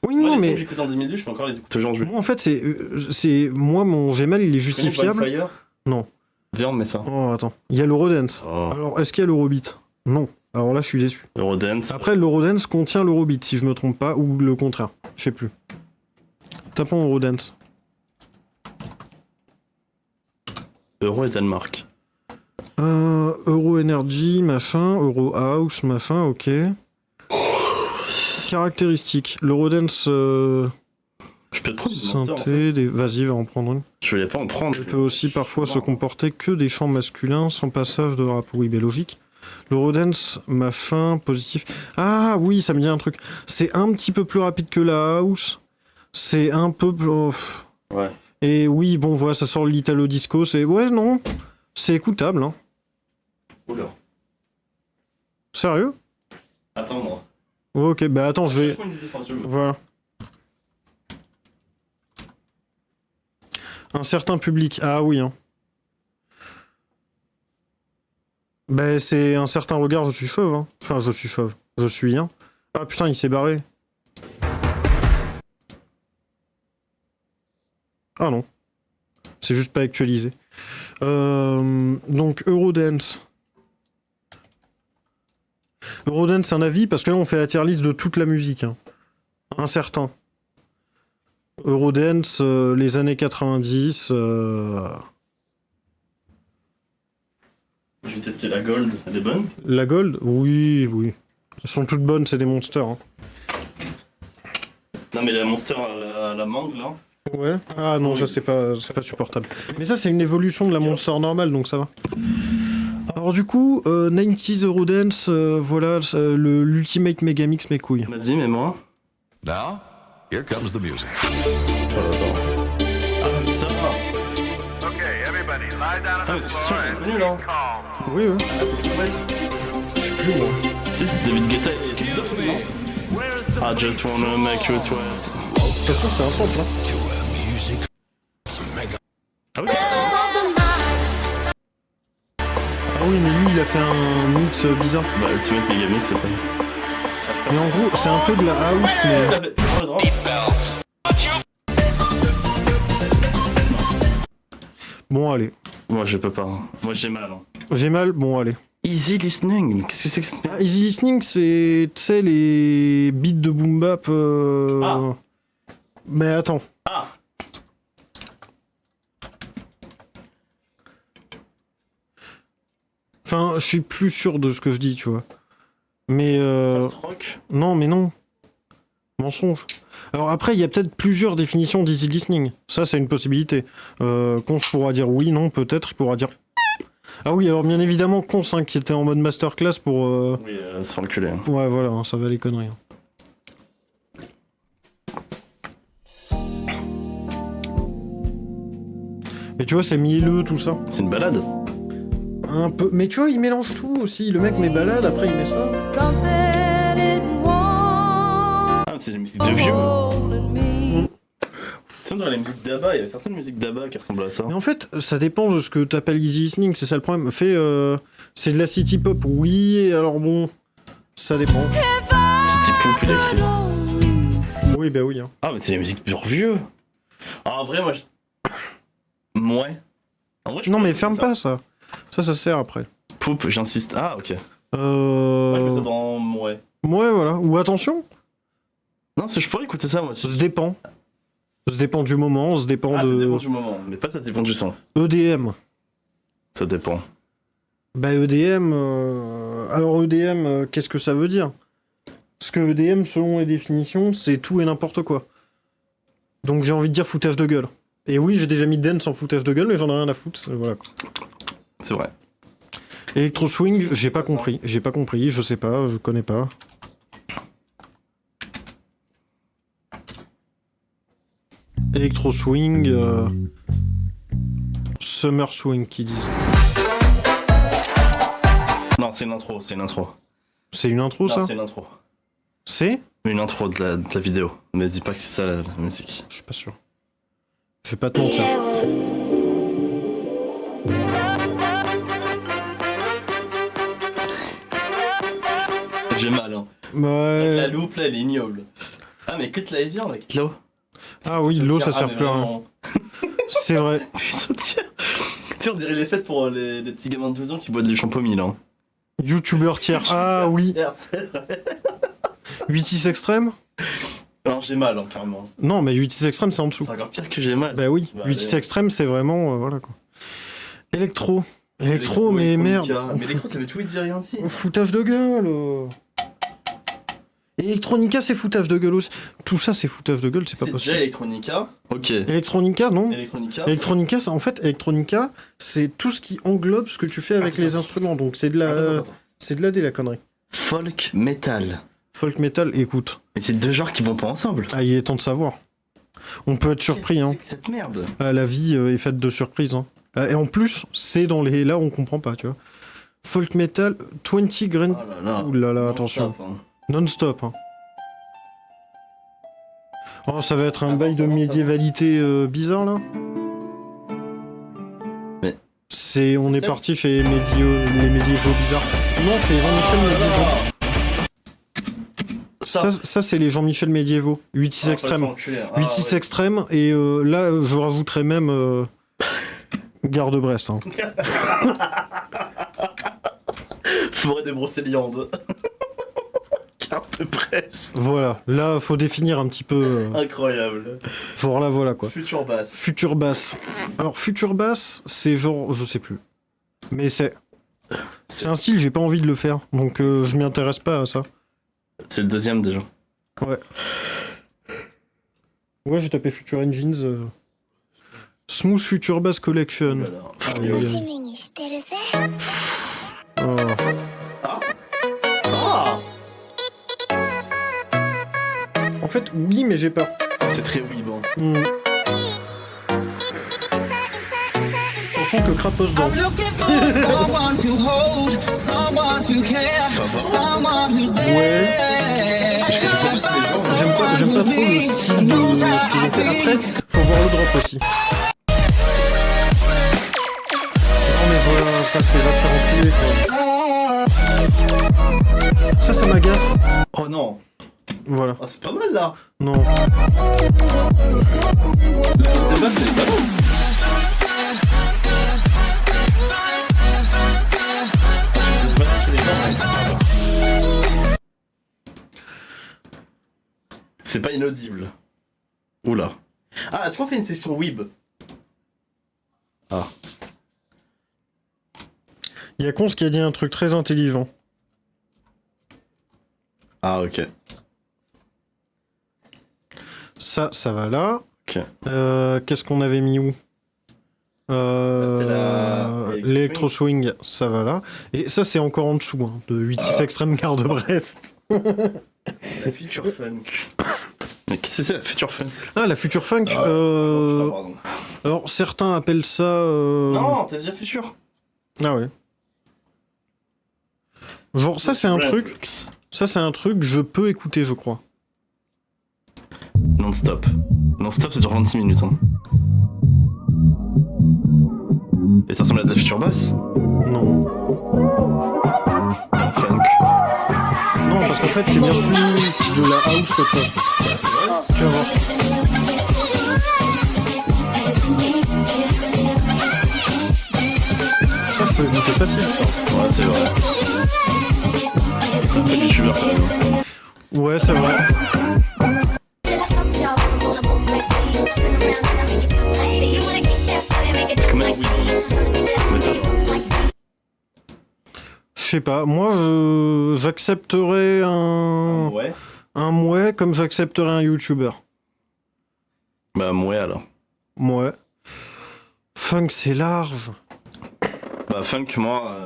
Oui, Moi, non, les sons que mais j'écoute en 2002, je peux encore les écouter aujourd'hui. moi en fait, c'est moi mon j'ai mal, il est Tu connais justifiable. Bonfire? Non. Viens, on met ça. Oh attends, il y a l'Eurodance. Oh. Alors est-ce qu'il y a l'Eurobeat? Non. Alors là, je suis déçu. Eurodance. Après, l'Eurodance contient l'Eurobeat, si je me trompe pas, ou le contraire, je sais plus. Tapons Eurodance. Euro et Danemark. Euro Energy, machin, Euro House, machin, ok. Caractéristiques. L'Eurodance Je peux te prendre une Monster, en synthé, fait. vas-y, va en prendre une. Je voulais pas en prendre. Elle peut aussi parfois se comporter que des chants masculins sans passage de rap. Oui, mais logique. L'Eurodance, machin, positif. Ah oui, ça me dit un truc. C'est un petit peu plus rapide que la house. C'est un peu plus... oh. Ouais. Et oui, bon, voilà, ça sort l'Italo Disco. C'est... Ouais, non. C'est écoutable, hein. Oula. Sérieux? Attends-moi. Ok, bah attends, je vais... Cherche-moi une idée sans jeu. Voilà. Un certain public. Ah oui, hein. Ben, c'est un certain regard, je suis chauve, hein. Enfin, je suis chauve. Je suis, hein. Ah putain, il s'est barré. Ah non. C'est juste pas actualisé. Donc, Eurodance. Eurodance, un avis, parce que là, on fait la tier list de toute la musique, hein. Un certain. Eurodance, les années 90. Je vais tester la Gold. Elle est bonne? La Gold? Oui, oui. Elles sont toutes bonnes, c'est des monsters. Hein. Non, mais la Monster à la mangue, là. Ouais. Ah non, ça c'est pas supportable. Mais ça c'est une évolution de la Monster normale, donc ça va. Alors du coup, 90s Eurodance, voilà, l'Ultimate Megamix mes couilles. Vas-y, mets-moi. Now, here comes the music. Ah, ça va. Okay, everybody, lie down Ah, on mais the c'est floor sûr, and c'est connu, là. calm. Oui, oui. Ah, c'est Sweat. Je sais plus moi. Si, David Guetta et c'est Duff, non? I just wanna make you sweat. De toute façon, c'est un sample, hein. Ah oui? Ah oui, mais lui, il a fait un mix bizarre. Bah, Ultimate Megamix, c'est pas. Mais en gros, c'est un peu de la house, mais... C'est pas le drop. Bon, allez. Moi, je peux pas. Moi, j'ai mal. Hein. J'ai mal, bon, allez. Easy listening. Mais qu'est-ce que c'est que cette merde? Ah, Easy Listening, c'est, tu sais, les beats de boom bap... Ah. Mais attends. Ah! Enfin, je suis plus sûr de ce que je dis, tu vois. Mais... Soft rock? Non, mais non. Mensonge. Alors après, il y a peut-être plusieurs définitions d'easy listening. Ça, c'est une possibilité. Cons pourra dire oui, non, peut-être. Il pourra dire... Ah oui, alors bien évidemment, Cons, hein, qui était en mode masterclass pour... Oui, se faire enculer. Hein. Ouais, voilà, hein, ça va les conneries. Hein. Mais tu vois, c'est mielleux, tout ça. C'est une balade. Un peu... Mais tu vois, il mélange tout aussi. Le mec met balade, après il met ça. Ah, c'est des musiques de vieux. C'est dans les musiques d'Abba, il y avait certaines musiques d'Abba qui ressemblent à ça. Mais en fait, ça dépend de ce que t'appelles easy listening, c'est ça le problème. C'est de la city pop, oui, alors bon, ça dépend. City Poop, il a écrit. Oui, bah oui. Hein. Ah, mais c'est des musiques pure vieux. Ah, en vrai, moi, je... Ouais. En vrai, je Non, pourrais mais écouter ferme ça. pas ça. Ça sert après. Poop, j'insiste. Ah, ok. Moi, je mets ça dans... Ouais. Ouais, voilà. Ou attention, Non, je pourrais écouter ça, moi. ça se dépend. Ça se dépend du moment, ça dépend Ah, ça de... dépend du moment, mais pas ça dépend du son. EDM. Ça dépend. Bah EDM... Alors EDM, qu'est-ce que ça veut dire? Parce que EDM, selon les définitions, c'est tout et n'importe quoi. Donc j'ai envie de dire foutage de gueule. Et oui, j'ai déjà mis dance en foutage de gueule, mais j'en ai rien à foutre. Voilà quoi. C'est vrai. Electro Swing, j'ai pas compris. J'ai pas compris, je sais pas, je connais pas. Electro Swing... Summer Swing, qui disent. Non, c'est une intro, c'est une intro. C'est une intro, Non, ça? c'est une intro. C'est? Une intro de la vidéo. Mais dis pas que c'est ça la musique. Je suis pas sûr. Je vais pas te mentir. J'ai mal, hein. Avec Ouais... la loupe, là, elle est ignoble. Ah, mais quitte la viande, là, quitte l'eau. Ah oui, l'eau, ça sert mais plus à rien. vraiment. C'est vrai. Putain, tiens. Tu sais, on dirait les fêtes pour les petits gamins de 12 ans qui boivent du champomis, là. YouTuber tiers. Ah oui. C'est vrai. 8x extrême? Non, j'ai mal, hein, carrément. Non, mais 8x extrême, c'est en dessous. C'est encore pire que j'ai mal. Bah oui, Bah, 8x allez. extrême, c'est vraiment... voilà quoi. Électro. Électro, mais électronica. merde. Mais électro, ça veut tout dire rien dire. Foutage de gueule. Electronica, c'est foutage de gueule aussi. Tout ça, c'est foutage de gueule, c'est pas C'est déjà possible. Electronica. Ok. Electronica, non. Electronica. Electronica, en fait, Electronica, c'est tout ce qui englobe ce que tu fais avec Attends. les instruments. Donc c'est de la... Attends. C'est de la D, la connerie. Folk metal. Folk metal, écoute. Mais c'est deux genres qui vont pas ensemble. Ah, il est temps de savoir. On peut être surpris, hein. C'est que cette merde. Ah, la vie est faite de surprises. Hein. Et en plus, c'est dans les... Là, on comprend pas, tu vois. Folk metal, 20 Grand... Oh là là. Ouh là là, Non, attention. stop, hein. Non-stop. Hein. Oh, ça va être un Ah, bail de bon, ça va. médiévalité bizarre, là. Mais- On est ça parti chez les médiévaux bizarres. Non, c'est Jean-Michel médiévaux. Ça c'est les Jean-Michel médiévaux. 8-6 extrême. 8-6 extrême, et là, je rajouterais même... Gare de Brest. Hein. Forêt de Brocéliande. Carte de presse. Voilà, là, faut définir un petit peu... Incroyable. genre là, voilà, quoi. Future basse. Future basse. Alors, future basse, c'est genre... Je sais plus. Mais c'est un style, j'ai pas envie de le faire. Donc, je m'y intéresse pas à ça. C'est le deuxième déjà. Ouais. Ouais, j'ai tapé Future Engines. Smooth Future Bass Collection. Voilà. Aïe, aïe, 楽し aïe. みにしてるぜ Oh. Ah En fait, oui, mais j'ai peur. C'est très weebant. Attention que Kratos danse. I'm looking for someone to hold, someone to care, someone who's there. J'aime pas trop le style de ce qu'ils ont fait. Après, faut voir le drop aussi. Non mais voilà, ça c'est va te faire enculer quoi. Ça m'agace. Oh non. Voilà. Ah, c'est pas mal là. Non. Le débat, c'est pas mal. C'est pas inaudible. Oula. Ah, est-ce qu'on fait une session Weeb? Ah. Il y a Conce qui a dit un truc très intelligent. Ah, ok. Ça va là. Ok. Qu'est-ce qu'on avait mis où C'était la- L'Electro Swing, ça va là. Et ça, c'est encore en dessous, hein, de 8-6 Extreme Gare de Brest. La Future Funk. Mais qu'est-ce que c'est la Future Funk? Ah, la Future Funk. Putain, pardon. Alors, certains appellent ça. Non, t'as déjà Future. Ah ouais. Genre, ça, c'est un truc. Ça, c'est un truc, je peux écouter, je crois. Non-stop. Non-stop, ça dure 26 minutes. Hein. Et ça ressemble à de la Future Bass? Non. Funk. Non, parce qu'en fait, c'est bien plus de la house que ça. Tu vas voir. Ça, je peux écouter facile, ça. Ouais, c'est vrai. C'est un truc youtubeur quand même. Ouais, c'est vrai. C'est comme un Weeb. Mais ça va. Je sais pas, moi, j'accepterais un... Ouais. Un mouet comme j'accepterais un YouTuber. Bah, ouais alors. Ouais. Funk, c'est large. Bah, funk, moi,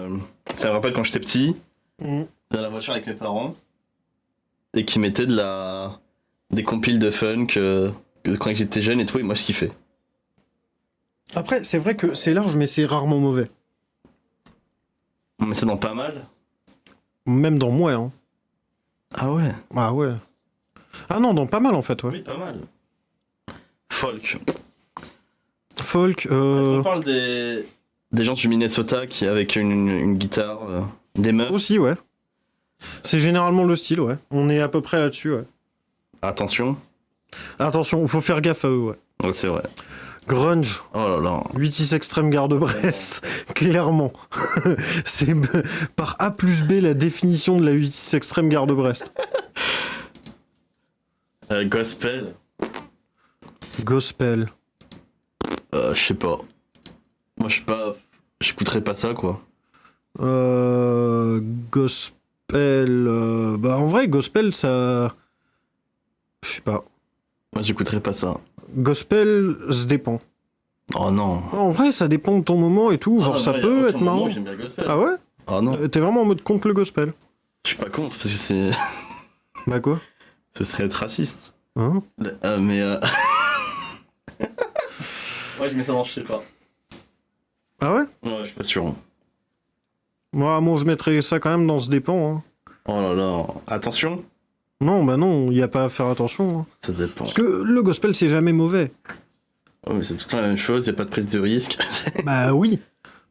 ça me rappelle quand j'étais petit, Mm. dans la voiture avec mes parents, et qui mettaient des compiles de funk quand j'étais jeune et tout, et moi je kiffais. Après, c'est vrai que c'est large, mais c'est rarement mauvais. On met ça dans pas mal. Même dans mouet, hein. Ah ouais. Ah ouais. Ah non, dans pas mal, en fait, ouais. Oui, pas mal. Folk. Folk, Est-ce qu'on parle des gens du Minnesota qui avec une guitare, des meufs? aussi, ouais. C'est généralement le style, ouais. On est à peu près là-dessus, ouais. Attention. Attention, faut faire gaffe à eux, ouais. Ouais, c'est vrai. Grunge, Oh là là. 8-6 Extreme Gare de Brest, clairement. C'est par A plus B la définition de la 8-6 Extreme Gare de Brest. Gospel. Gospel. Je sais pas. Moi, je sais pas. J'écouterais pas ça, quoi. Gospel. Bah, en vrai, gospel, ça. Je sais pas. Moi, j'écouterais pas ça. Gospel, ça dépend. Oh non. En vrai, ça dépend de ton moment et tout. Genre, ça peut être marrant. J'aime bien le gospel. Ah ouais? Oh non. T'es vraiment en mode contre le gospel? Je suis pas contre parce que c'est. Bah quoi? Ce serait être raciste. Hein? Mais. Ouais, je mets ça dans je sais pas. Ah ouais? Ouais, je suis pas sûr. Moi, je mettrais ça quand même dans ce dépend. Hein. Oh là là. Attention. Non, bah non, il y a pas à faire attention. Hein. Ça dépend. Parce que le gospel, c'est jamais mauvais. Ouais, mais c'est tout le temps la même chose, y a pas de prise de risque. Bah oui.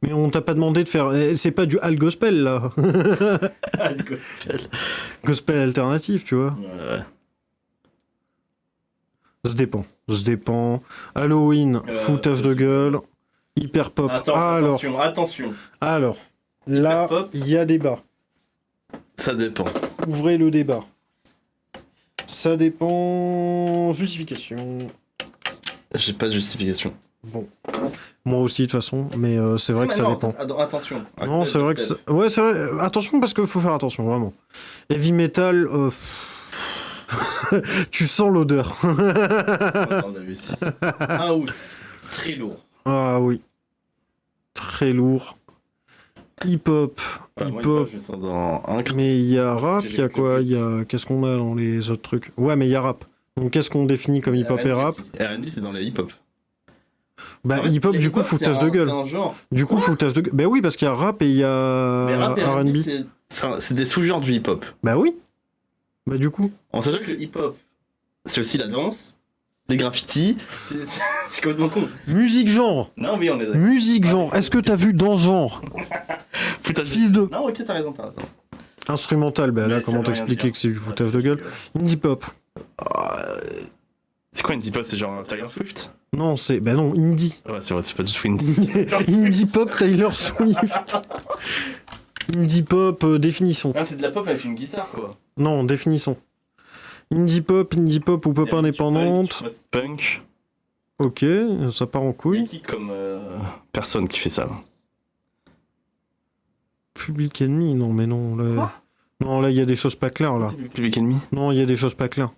Mais on t'a pas demandé de faire. C'est pas du Al Gospel là. Le gospel. Gospel alternatif, tu vois. Ouais. Ça dépend. Halloween, foutage de gueule. Hyper pop. Attends, attention. Alors, là, pop. il y a débat. Ça dépend. Ouvrez le débat. Ça dépend. Justification. J'ai pas de justification. Bon. Moi aussi, de toute façon, mais c'est vrai que ça dépend. Attention. Non, c'est vrai que ça... Ouais, c'est vrai. Attention, parce qu'il faut faire attention, vraiment. Heavy metal... Tu sens l'odeur. Attends, on avait 6. House, très lourd. Ah oui. Très lourd. Hip-hop. Moi, Hip-hop. je me sens dans un Mais il y a C'est rap, ce que il y a j'écoute quoi? le Il y a... Qu'est-ce qu'on a dans les autres trucs? Ouais, mais il y a rap. Donc qu'est-ce qu'on définit comme hip-hop et rap? R&B, c'est dans les hip-hop. Bah En fait, hip-hop, les du coup, hip-hop, foutage de C'est gueule. un genre. Du coup, foutage de gueule. Bah oui, parce qu'il y a rap et il y Mais a rap et R&B, R&B. c'est des sous-genres du hip-hop. Bah oui. Bah du coup. En sachant que le hip-hop, c'est aussi la danse, les graffitis, c'est complètement con. Musique genre. Non, oui, on est d'accord. Musique genre. Est-ce que t'as vu dans ce genre? Foutage Fils de... Non, ok, t'as raison, t'as raison. Instrumental, bah Mais là, ça comment veut rien t'expliquer dire. que c'est du foutage de gueule? Indie pop. C'est quoi une hip-hop? C'est genre Taylor Swift? Non, c'est... Bah non, indie. Ouais, c'est vrai, c'est pas du tout indie. Indie pop, Taylor Swift. Indie pop, définissons. Ah, c'est de la pop avec une guitare, quoi. Non, définissons. Indie pop ou pop Il y a indépendante. du punk. Ok, ça part en Il y a couille. qui comme personne qui fait ça là? Public Enemy, non mais non. Là... Non, là, il y a des choses pas claires, là. Public Enemy? Non, il y a des choses pas claires.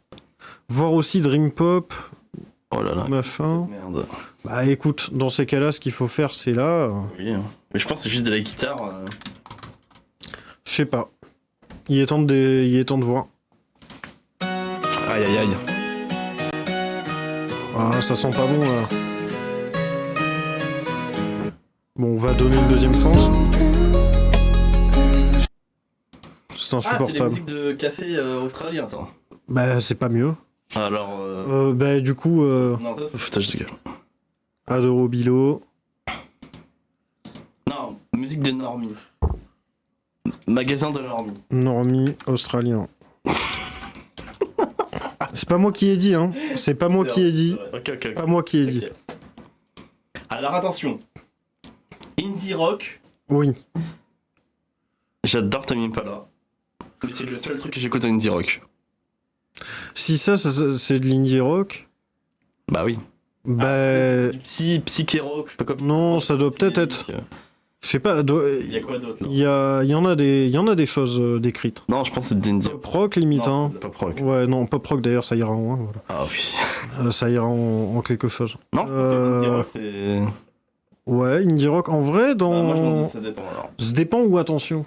Voir aussi Dream Pop, Oh là là. machin. cette Merde. Bah écoute, dans ces cas-là, ce qu'il faut faire, c'est là... Oui, hein. Mais je pense que c'est juste de la guitare. Je sais pas. Il est temps de voir. Aïe aïe aïe. Ah, ça sent pas bon, là. Bon, on va donner une deuxième chance. C'est Ah, c'est les insupportable. musiques de café australien, ça. Bah, c'est pas mieux. Alors, Bah, du coup, non, ça, foutage de gueule. Adoro Bilo. Non, musique de Normie. Magasin de Normie. Normie, australien. C'est pas moi qui ai dit, hein. C'est pas moi qui ai dit. Ok. Pas moi qui ai dit. Ok. Alors attention. Indie rock, Oui. j'adore Tame Impala. Mais c'est le seul truc que j'écoute en indie rock. Si ça, c'est de l'indie rock, Bah oui. bah... Du psyché rock, je sais pas comme Non, ça doit peut-être être... Je sais pas, Il y a quoi d'autre là? il y en a des choses décrites. Non, je pense que c'est de l'indie rock. Pop rock, limite, Non, hein. c'est pas pop rock. Ouais, non, pop rock, d'ailleurs, ça ira en... Voilà. Ah oui. Ça ira en quelque chose. Non, parce que indie rock, c'est. Ouais, indie rock, en vrai, Ah, moi je m'en dans... dis, ça dépend alors. Ça dépend où, attention.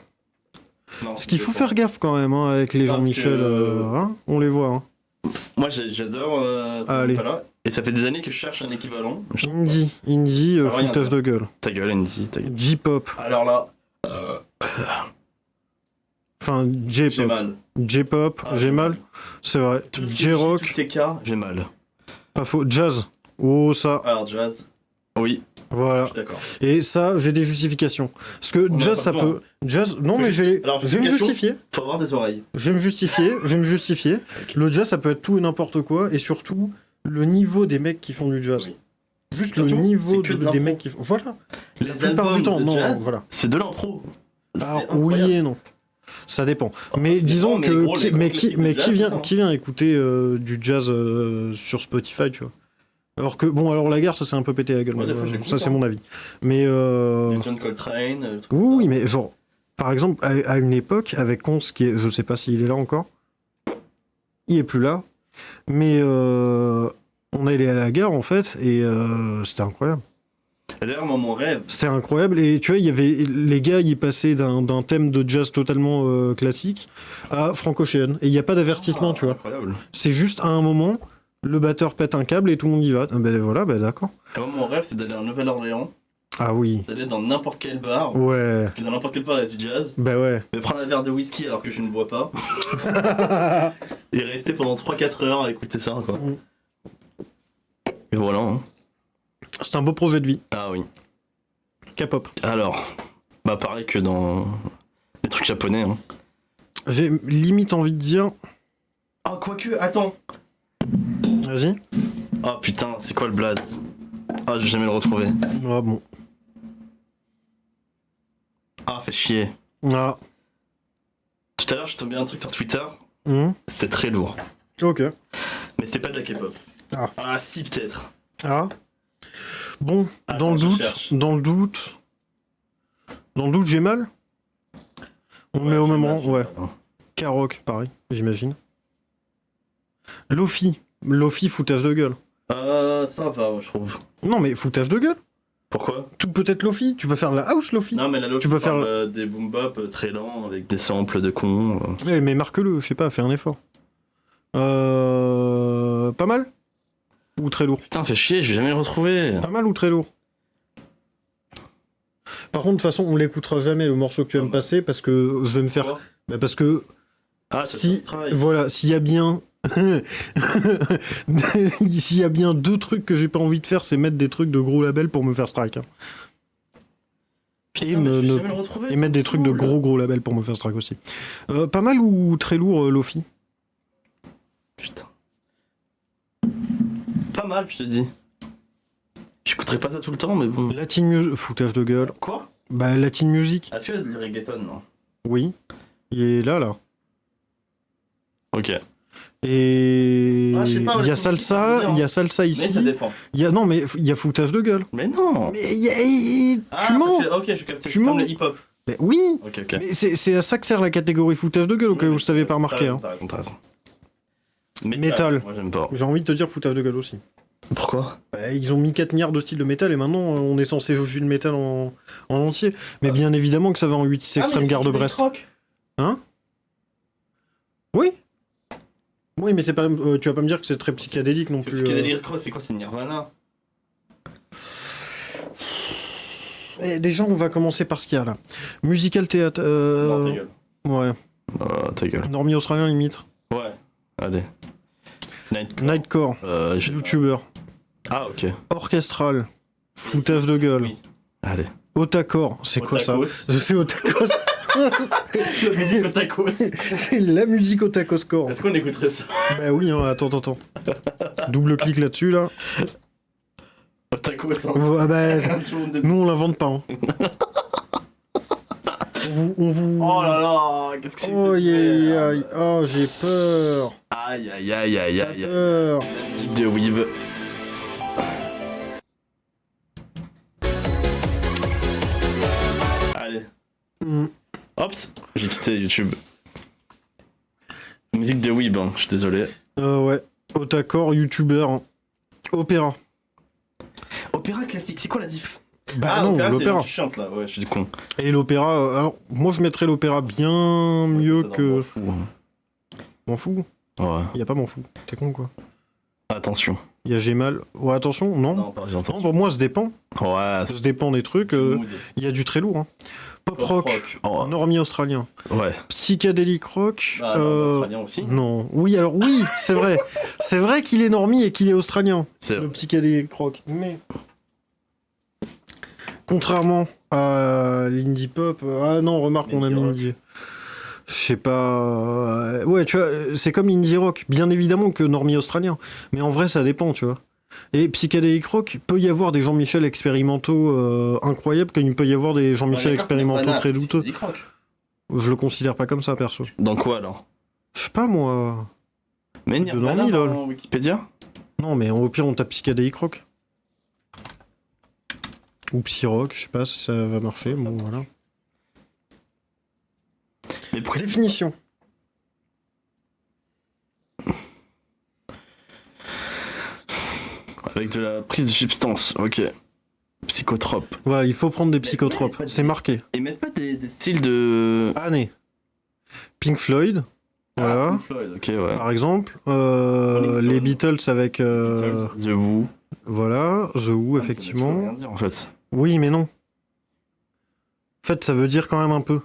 Non, Ce qu'il ça faut dépend. faire gaffe quand même, hein, avec les Parce Jean-Michel, que- hein, on les voit, hein. Moi j'adore Tame Allez. Impala. Et ça fait des années que je cherche un équivalent. Je trouve Indie, Ça veut rien foutage dire. de gueule. pas. Ta gueule, Indie, ta gueule. J-pop, Alors là, enfin j'ai J-pop. mal. J-pop, Ah, j'ai mal, c'est vrai. Tout ce qui est J-rock, JTK, j'ai mal. pas faux. Jazz, oh ça, Alors jazz, oui, voilà. je suis d'accord. Et ça, j'ai des justifications. Parce que On a jazz, pas ça besoin. peut... Jazz, non mais Alors, je vais me justification. justifier. Faut avoir des oreilles. Je vais me justifier. Ok. Le jazz, ça peut être tout et n'importe quoi, et surtout, le niveau des mecs qui font du jazz. Oui. Juste Surtout, le niveau c'est que de des l'impro. mecs qui font... Voilà. Les La plupart albums du temps, de non, jazz, voilà. c'est de l'impro. C'est Alors, incroyable. oui et non. Ça dépend. Mais ça disons dépend, mais que... gros, les gros classiques de jazz, c'est ça. qui vient écouter du jazz sur Spotify, tu vois. Alors que, bon, alors la gare, ça s'est un peu pété la gueule. Ouais, des mais, fois, j'écoute, ça, c'est hein. mon avis. Mais... Du John Coltrane, des trucs comme Oui, ça. oui, mais genre, par exemple, à une époque, avec Conce, qui est, je sais pas s'il est là encore, il est plus là, mais on allait à la gare, en fait, et c'était incroyable. Et d'ailleurs, moi, mon rêve, C'était incroyable, et tu vois, il y avait, les gars, ils passaient d'un thème de jazz totalement classique à franco-chéenne, et il n'y a pas d'avertissement, tu vois. incroyable. C'est juste, à un moment, le batteur pète un câble et tout le monde y va. Ah, ben voilà, ben d'accord. Et moi, mon rêve, c'est d'aller à Nouvelle-Orléans, Ah oui, d'aller dans n'importe quel bar, ouais, parce que dans n'importe quel bar, il y a du jazz, ben ouais. me prendre un verre de whisky alors que je ne bois pas, et rester pendant 3-4 heures à écouter ça, quoi. Mm. Et voilà. Hein. C'est un beau projet de vie. Ah oui. K-pop. Alors, bah pareil que dans les trucs japonais. Hein. J'ai limite envie de dire... Ah, quoique, attends. Vas-y. Ah putain, c'est quoi le blaze? Ah, je vais jamais le retrouver. Ah bon. Ah, fait chier. Ah. Tout à l'heure, je tombais un truc sur Twitter, Hmm. c'était très lourd. Ok. Mais c'était pas de la K-pop. Ah. Si, peut-être. Ah. Bon, Attends, dans le je doute, cherche. j'ai mal. On met au même rang, ouais. Hein. K-rock, pareil, j'imagine. Lofi. Lofi, foutage de gueule. Ça va, moi, je trouve. Non, mais foutage de gueule. Pourquoi? Tout peut-être Lofi. Tu peux faire la house Lofi. Non, mais la Tu peux faire des boom bap très lents avec des samples de cons. Mais marque-le, je sais pas, fais un effort. Pas mal? Ou très lourd? Putain, fais chier, je vais jamais le retrouver. Pas mal ou très lourd? Par contre, de toute façon, on l'écoutera jamais le morceau que tu vas me passer parce que je vais me faire. Pourquoi? Bah parce que Ah, ça si, se travaille. voilà, s'il y a bien, s'il y a bien 2 trucs que j'ai pas envie de faire, c'est mettre des trucs de gros labels pour me faire strike. Hein. Putain, Et, mais je vais me- jamais le retrouver, et ça mettre des me trucs de saoule. gros labels pour me faire strike aussi. Pas mal ou très lourd, Lofi? Putain. Pas mal, je te dis. J'écouterai pas ça tout le temps, mais bon. Latin music, foutage de gueule. Quoi? Bah Latin music, Est-ce qu'il y a du reggaeton, non? oui. Il est là. Ok. Et Ah, je sais pas, il y a Latin music, ça salsa, veut dire, il y a salsa Mais ici. ça dépend. Non mais il y a foutage de gueule. Mais non! Mais tu mens. Ok, je capte. Tu C'est comme mens. le hip-hop. Mais oui. Ok. Mais c'est à ça que sert la catégorie foutage de gueule au cas où vous savez pas remarqué. Hein. T'as raison. Métal. Moi, j'aime pas. J'ai envie de te dire foutage de gueule aussi. Pourquoi? Bah, ils ont mis 4 milliards de styles de métal et maintenant on est censé juger le métal en entier. Mais bien évidemment que ça va en 8-6 extrême gare de Brest. Hein? Oui. Oui, mais c'est pas. Tu vas pas me dire que c'est très psychédélique non C'est plus. psychédélique, c'est quoi? C'est Nirvana? Déjà, on va commencer par ce qu'il y a là. Musical théâtre. Non, ta gueule. Ouais. Oh, ta gueule. Normie australien limite. Ouais. Allez. Nightcore. YouTuber. Ah, ok. Orchestral. Foutage de gueule. Oui. Allez. Otakor. C'est quoi ça? Je sais Otakos. La musique Otakos. C'est la musique Otakoscore. Est-ce qu'on écouterait ça? Bah oui, hein, attends. Double clic là-dessus là. Otakos, hein. Ah bah, Tout le monde est- nous on l'invente pas. Hein. On vous. Oh là là, qu'est-ce que c'est que Oh, cette merde? oh, j'ai peur. Aïe. T'as peur. Musique de Weave. Allez. Mm. Hop, j'ai quitté YouTube. Musique de Weeb, hein, je suis désolé. Ouais. Otakor, YouTuber. Hein. Opéra. Opéra classique, c'est quoi la diff? Bah non, opéra, l'opéra. C'est qui chante là, ouais, je suis du con. Et l'opéra, alors moi je mettrais l'opéra bien mieux Ça, que. m'en fous, hein. M'en fous. Ouais, Y a pas m'en fous. T'es con quoi. attention. Y a j'ai mal. Ouais, attention, non. Non, pas Non, pour moi, ça dépend. Ouais, Ça dépend des trucs. Il y a du très lourd. Hein. Pop rock. Oh, Normie australien. ouais. Psychédélique rock. Ah, non, australien aussi. Non. Oui, alors oui, c'est vrai. C'est vrai qu'il est normie et qu'il est australien. C'est Le psychédélique rock. Mais. Contrairement à l'indie pop. Ah non, remarque, on a mis Indie rock. indie. Je sais pas. Ouais, tu vois, c'est comme l'indie rock. Bien évidemment que normie australien. Mais en vrai, ça dépend, tu vois. Et psychédélique rock, peut y avoir des Jean-Michel expérimentaux incroyables, comme il peut y avoir des Jean-Michel expérimentaux très douteux. Je le considère pas comme ça, perso. Dans quoi alors? Je sais pas, moi. Mais De Nirvana Normie, lol. dans Wikipédia? Non, mais au pire, on tape psychédélique rock. Ou psy rock, je sais pas si ça va marcher. Bon, voilà. Mais pourquoi Définition. Avec de la prise de substance, ok. Psychotrope. Voilà, il faut prendre des psychotropes. C'est marqué. Et mettent pas des styles de... Année. Pink Floyd. Voilà. Pink Floyd, ok, ouais. Par exemple. Rolling Stone. Les Beatles avec. The Who. Voilà. The Who, Ah, mais ça veut effectivement. rien dire, en fait. Oui, mais non. En fait, ça veut dire quand même un peu.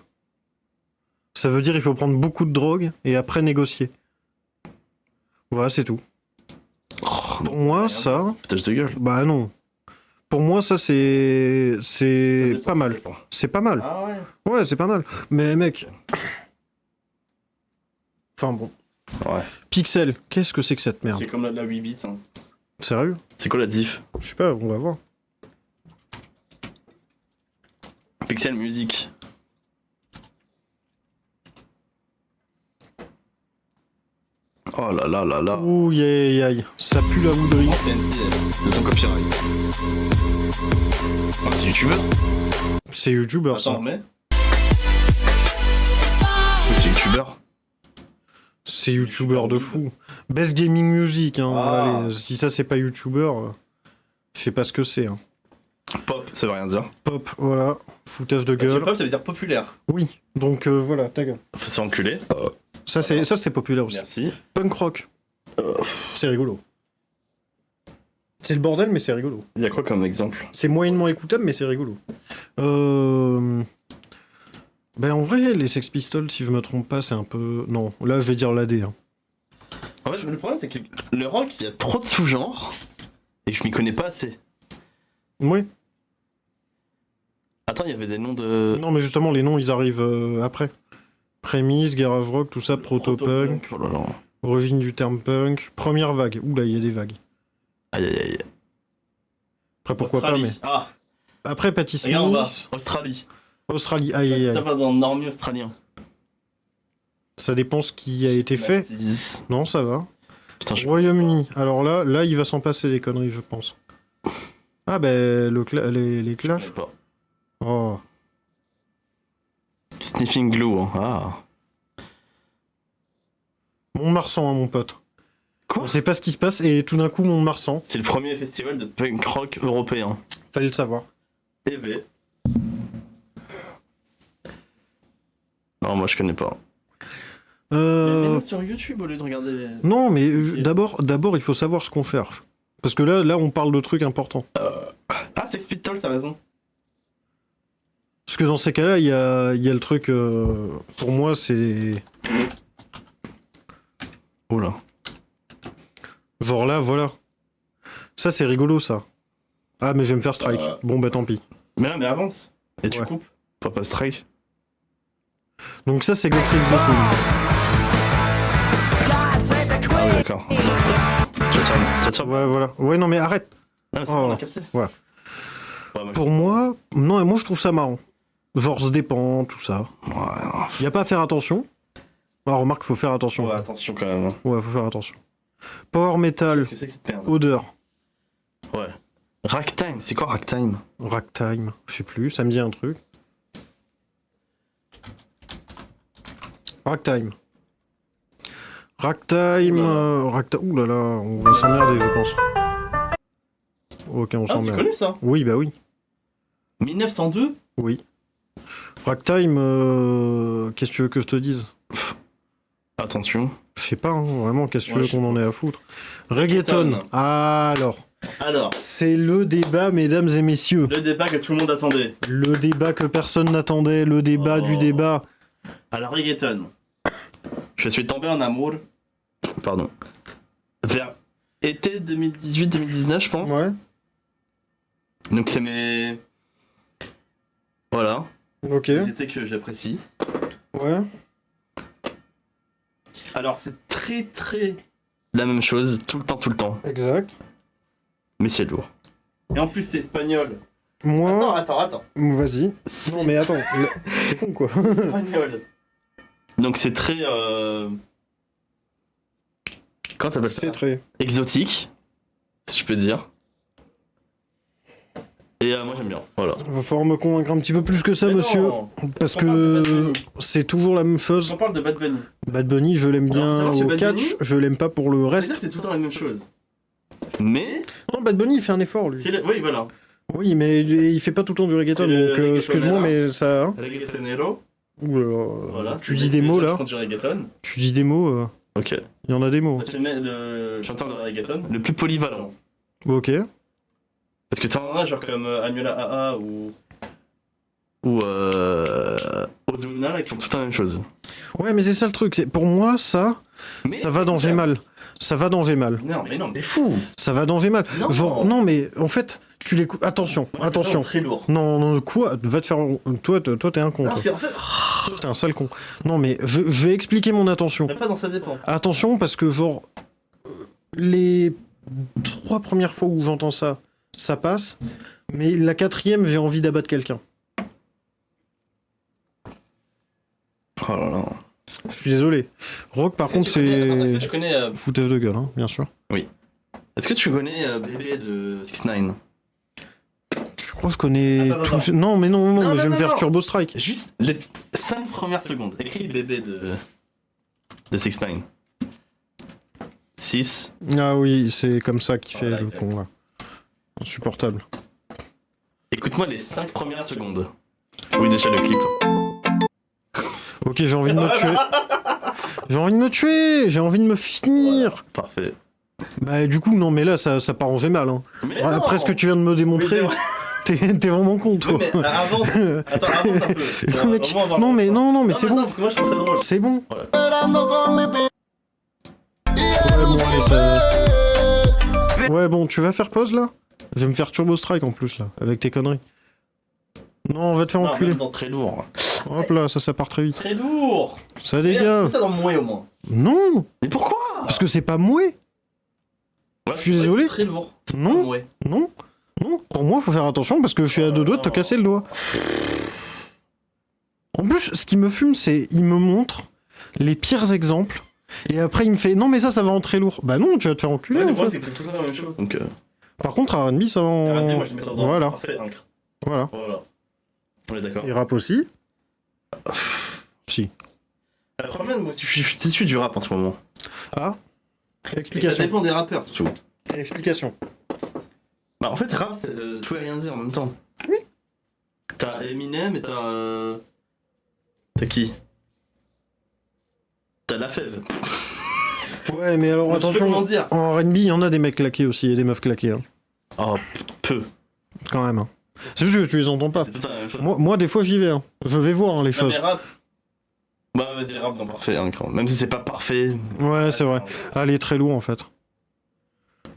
Ça veut dire il faut prendre beaucoup de drogue et après négocier. Voilà, c'est tout. Oh, Pour moi, ça. Foutage de gueule. Bah non. Pour moi, ça, c'est. Ça C'est dépend, pas ça mal. dépend. C'est pas mal. Ah ouais. Ouais, c'est pas mal. Mais mec. Enfin bon. Ouais. Pixel, qu'est-ce que c'est que cette merde? C'est comme la 8 bits. Hein. Sérieux? C'est quoi la diff? Je sais pas, on va voir. Pixel Music. Oh là là là là. Ouh, aïe, ça pue la bouderie. C'est NCS. C'est son copyright. Ah, c'est youtubeur? C'est youtubeur ça. Attends, mais. C'est youtubeur? C'est youtubeur de fou. Best Gaming Music, hein. Ah. Allez, si ça c'est pas youtubeur, je sais pas ce que c'est. Hein. Pop, ça veut rien dire. Pop, voilà. Foutage de Parce que gueule. pop, ça veut dire populaire. Oui, donc voilà, ta gueule. Faut se faire enculer. Ça c'était populaire aussi. Merci. Punk rock. C'est rigolo. C'est le bordel, mais c'est rigolo. Il y a quoi comme exemple? C'est moyennement écoutable, mais c'est rigolo. Ben en vrai, les Sex Pistols, si je me trompe pas, c'est un peu... Non, là je vais dire l'AD. Hein. En fait, le problème, c'est que le rock, il y a trop de sous-genres et je m'y connais pas assez. Oui. Attends, il y avait des noms de. Non, mais justement, les noms, ils arrivent après. Prémisse, garage rock, tout ça, proto-punk, Oh là là. origine du terme punk, première vague. Oula, il y a des vagues. Aïe aïe aïe. Après, pourquoi Australie. pas, mais... Ah, Après, Patti regarde en bas. Smith, Australie. Australie, aïe aïe Ça aïe. va dans le normie australien. Ça dépend ce qui a été fait. Mastis. Non, ça va. Putain, je. Royaume-Uni. Alors là, il va s'en passer des conneries, je pense. Ah ben, les Je Clash. sais pas. Oh. Sniffing glue. Hein. Ah. Mont-Marsan, hein, mon pote. Quoi? On sait pas ce qui se passe et tout d'un coup, Mont-Marsan. C'est le premier festival de punk rock européen. Fallait le savoir. EV. Non, moi je connais pas. Mais sur YouTube au lieu de regarder les. Non, mais Ok. d'abord, il faut savoir ce qu'on cherche. Parce que là, on parle de trucs importants. Ah, Sex Pistols, t'as raison. Parce que dans ces cas-là, il y a le truc... pour moi, c'est... Oula. Genre là, voilà. Ça, c'est rigolo, ça. Ah, mais je vais me faire strike. Bon, bah tant pis. Mais là, mais avance. Et tu Ouais. coupes. Papa Strike. Donc ça, c'est God Save the Queen. Ah oui, d'accord. Tu tires. Ouais, voilà. Ouais, non, mais arrête. Ah, c'est Oh. bon, on a capté. Voilà. Ouais, moi, Pour moi... Non, et moi, je trouve ça marrant. Genre, se dépend, tout ça. Ouais, Y a pas à faire attention. Alors, remarque, faut faire attention. ouais, attention quand même. Ouais, faut faire attention. Power Metal, Qu'est-ce que c'est que cette merde? odeur. Ouais. Ragtime, c'est quoi Ragtime? Ragtime, je sais plus, ça me dit un truc. Ragtime. Ragtime, Ouh là là, on va s'emmerder, je pense. Ok, on Ah, c'est s'emmerde. connu ça? Oui, bah oui. 1902? Oui. Ragtime, qu'est-ce que tu veux que je te dise? Attention. Je sais pas, hein, vraiment, qu'est-ce que tu Ouais, veux je sais qu'on en pas. ait à foutre? Reggaeton. Alors, Alors, c'est le débat, mesdames et messieurs. le débat que tout le monde attendait. Le débat que personne n'attendait, le débat Oh. du débat. Alors, reggaeton. Je suis tombé en amour. Pardon. Vers été 2018-2019, je pense. Ouais. Donc, c'est mes. Voilà. Ok. Les étés que j'apprécie. Ouais. Alors, c'est très la même chose, tout le temps. Exact. Mais c'est lourd. Et en plus, c'est espagnol. Moi. Attends. Vas-y. C'est Non mais attends. C'est con quoi. espagnol. Donc, c'est très. Comment t'appelles ça? C'est très. Exotique, si je peux dire. Et moi, j'aime bien. Voilà. Va falloir me convaincre un petit peu plus que ça, Mais monsieur. non, Parce on parle de Bad que Bunny. c'est toujours la même chose. on parle de Bad Bunny. Bad Bunny, je l'aime Alors, bien savoir que au Bad catch, Bunny- je l'aime pas pour le C'est-à-dire reste. que c'est tout le temps la même chose. Mais. Non, Bad Bunny, il fait un effort, lui. Oui, voilà. Oui, mais il fait pas tout le temps du reggaeton, C'est le donc reggaetonero. excuse-moi, mais ça... hein. Reggaetonero. Ouh là là. Voilà. Tu dis des mots, là. Je du reggaeton. Tu dis des mots, Ok. il y en a des mots. C'est le chanteur de reggaeton le plus polyvalent. Ok. Parce que t'en as genre comme Anuela AA ou Ozuna là qui font tout le temps la même chose. Ouais, mais c'est ça le truc. Pour moi, ça va dans J'ai mal. Ça va dans J'ai mal. Non, mais non, t'es fou. Ça va dans J'ai mal. Non. Genre, non, mais en fait, tu l'écoutes. Attention, attention. Très lourd. Non, quoi? Va te faire. Toi, t'es un con. Non, Toi. c'est en fait. Toi, t'es un sale con. Non, mais je vais expliquer mon attention. Même pas dans ça dépend. Attention, parce que, genre, les 3 premières fois où j'entends ça, ça passe. Mais la 4e, j'ai envie d'abattre quelqu'un. Oh là là. Je suis désolé. Rock, par contre, Est-ce que c'est. tu connais Foutage de gueule, hein, bien sûr. Est-ce que tu connais Bébé de 6ix9ine? Je crois que je connais. Attends. tous- Non, mais non, Non, mais je vais non, me faire non. Turbo Strike. Juste les 5 premières secondes. Écris Bébé de 6ix9ine. 6. Ah oui, c'est comme ça qu'il fait Voilà, le exact. con là. Insupportable. Écoute-moi les 5 premières secondes. Oui, déjà le clip. Ok, j'ai envie de me tuer. J'ai envie de me tuer, j'ai envie de me finir. Parfait. Bah du coup, non, mais là, ça part en mal. Hein. Mais Après ce que tu viens de me démontrer, t'es vraiment con, toi. Oui, mais avance. Attends, avance un peu. Non, mec, non, mais non, mais c'est bon. Parce que moi je trouve ça drôle. C'est bon. Ouais, bon, tu vas faire pause là? Je vais me faire Turbo Strike en plus là, avec tes conneries. Non, on va te faire Non, enculer. non, très lourd. Hop là, ça part très vite. Très lourd. Ça Mais dégage. c'est ça dans le mouet au moins. Non, Mais pourquoi? parce que c'est pas moué. Ouais, Je suis désolé. c'est très lourd. Non, Ouais. non, non. Pour moi, faut faire attention parce que je suis à deux doigts de te casser le doigt. En plus, ce qui me fume, c'est il me montre les pires exemples et après il me fait non mais ça va en très lourd. Bah non, tu vas te faire enculer Ouais, en le problème, fait. c'est que c'est tout ça la même chose. Donc, Par contre, R&B ça va en... regardez, moi je mets ça dans Voilà, parfait, incre. voilà. Voilà. On est d'accord. Et rap aussi. Si. Le problème, moi, je suis issu du rap en ce moment. Ah. Et ça Explication. dépend des rappeurs, c'est tout. Explication. Bah, en fait, rap, c'est tout et rien dire en même temps. Oui. T'as Eminem et t'as. T'as qui? T'as La Fève. Ouais, mais alors Je sais pas comment attention. dire. En R&B, il y en a des mecs claqués aussi et des meufs claquées. Hein. Oh, peu. Quand même. Hein. C'est juste que tu les entends pas. C'est tout la même chose. Moi, des fois, j'y vais. Hein. Je vais voir hein, les Non, mais choses. rap. Bah, vas-y, rap dans parfait, incre. Même si c'est pas parfait. Ouais, c'est vrai. Ah, elle est très lourd en fait.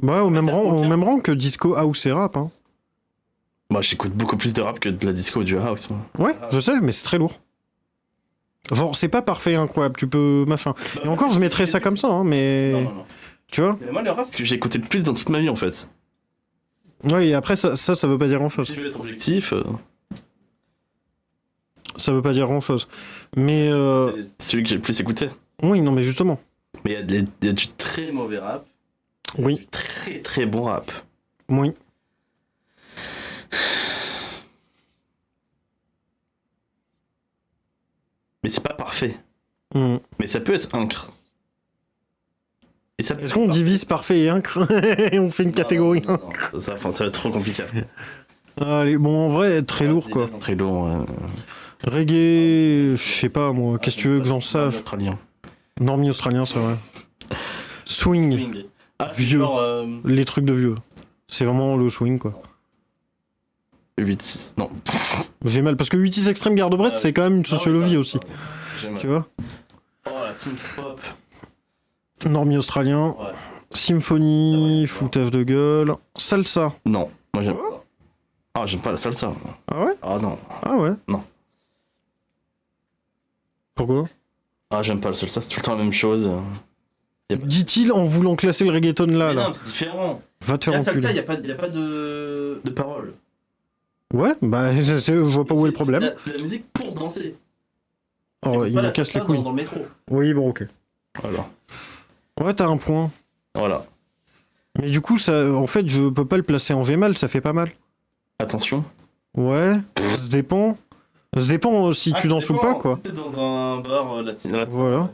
Bah, au même rang que disco, house et rap. Hein. Bah, j'écoute beaucoup plus de rap que de la disco ou du house, moi. Ouais, je sais, mais c'est très lourd. Genre, c'est pas parfait, incroyable, tu peux machin. Et encore, je mettrais ça comme ça, hein, mais. Non. Tu vois? Mais moi, le rap, c'est ce que j'ai écouté le plus dans toute ma vie, en fait. Ouais, et après, ça veut pas dire grand chose. Si je veux être objectif, Ça veut pas dire grand chose. Mais. c'est celui que j'ai le plus écouté. Oui, non, mais justement. Mais il y a du très mauvais rap, Oui, du très très bon rap. oui. Mais c'est pas parfait. Hmm. Mais ça peut être incre. Et ça peut Est-ce être qu'on parfait. divise parfait et incre et on fait une catégorie? Non, ça va être trop compliqué. Allez, bon, en vrai, très lourd quoi. Très lourd. Reggae, je sais pas moi, qu'est-ce que tu veux que j'en sache? Australien. Normie australien, c'est vrai. Swing, Swing. Ah, c'est Vieux. genre les trucs de vieux. C'est vraiment le swing quoi. 8-6. Non. J'ai mal parce que 8 extrême garde Brest, c'est quand même une sociologie aussi. J'ai mal. Tu vois? Oh la synth pop. Normie australien, Ouais. symphonie, C'est vrai, foutage de gueule, salsa. Non. Moi j'aime pas. Ah, j'aime pas la salsa. moi. Ah ouais? Ah non. Ah ouais? Non. Pourquoi? Ah, j'aime pas la salsa, c'est tout le temps la même chose. Dit-il en voulant classer le reggaeton là, Mais là. non, mais c'est différent. Va te La faire salsa, enculer. y a pas de paroles. Ouais, bah je vois pas où est le problème. C'est la musique pour danser. Oh, T'écoutes il pas me la casse les salsa couilles. dans le métro. Oui, bon, ok. Voilà. Ouais, t'as un point. Voilà. Mais du coup, ça, en fait, je peux pas le placer en G-mal, ça fait pas mal. Attention. Ouais, ça dépend. Ça dépend si tu danses ou pas, quoi. Si t'es dans un bar latin. Voilà.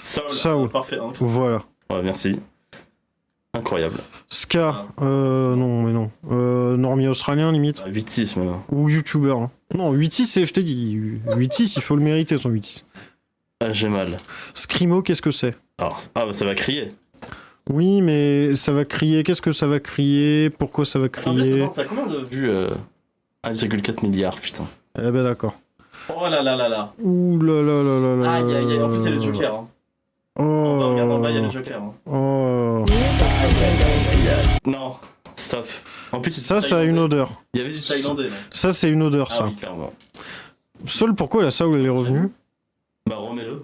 Soul. Soul. Parfait. Hein. Voilà. Ouais, merci. Incroyable. Ska, non, mais non. Normie australien, limite. 8-6 même. Ou youtubeur. Hein. Non, 8-6, c'est, je t'ai dit. 8-6, il faut le mériter, son 8-6. Ah, j'ai mal. Scrimo, qu'est-ce que c'est? Alors, bah, ça va crier. Oui, mais ça va crier. Qu'est-ce que ça va crier? Pourquoi ça va crier? Attends, ça a combien de vues 1,4 milliard, putain. Eh ben d'accord. Oh là là là là. Ouh là là là là là. Aïe aïe aïe. En plus, il y a le Joker. Hein. Oh. Regarde en bas, il y a le Joker. Hein. Oh. Non, stop. En plus, c'est Ça, du ça a une Thaïlandais. odeur. Il y avait du Thaïlandais. Là. Ça, c'est une odeur, Ah ça. oui, clairement. Seul pourquoi la Saoul elle est revenue? Bah, remets-le.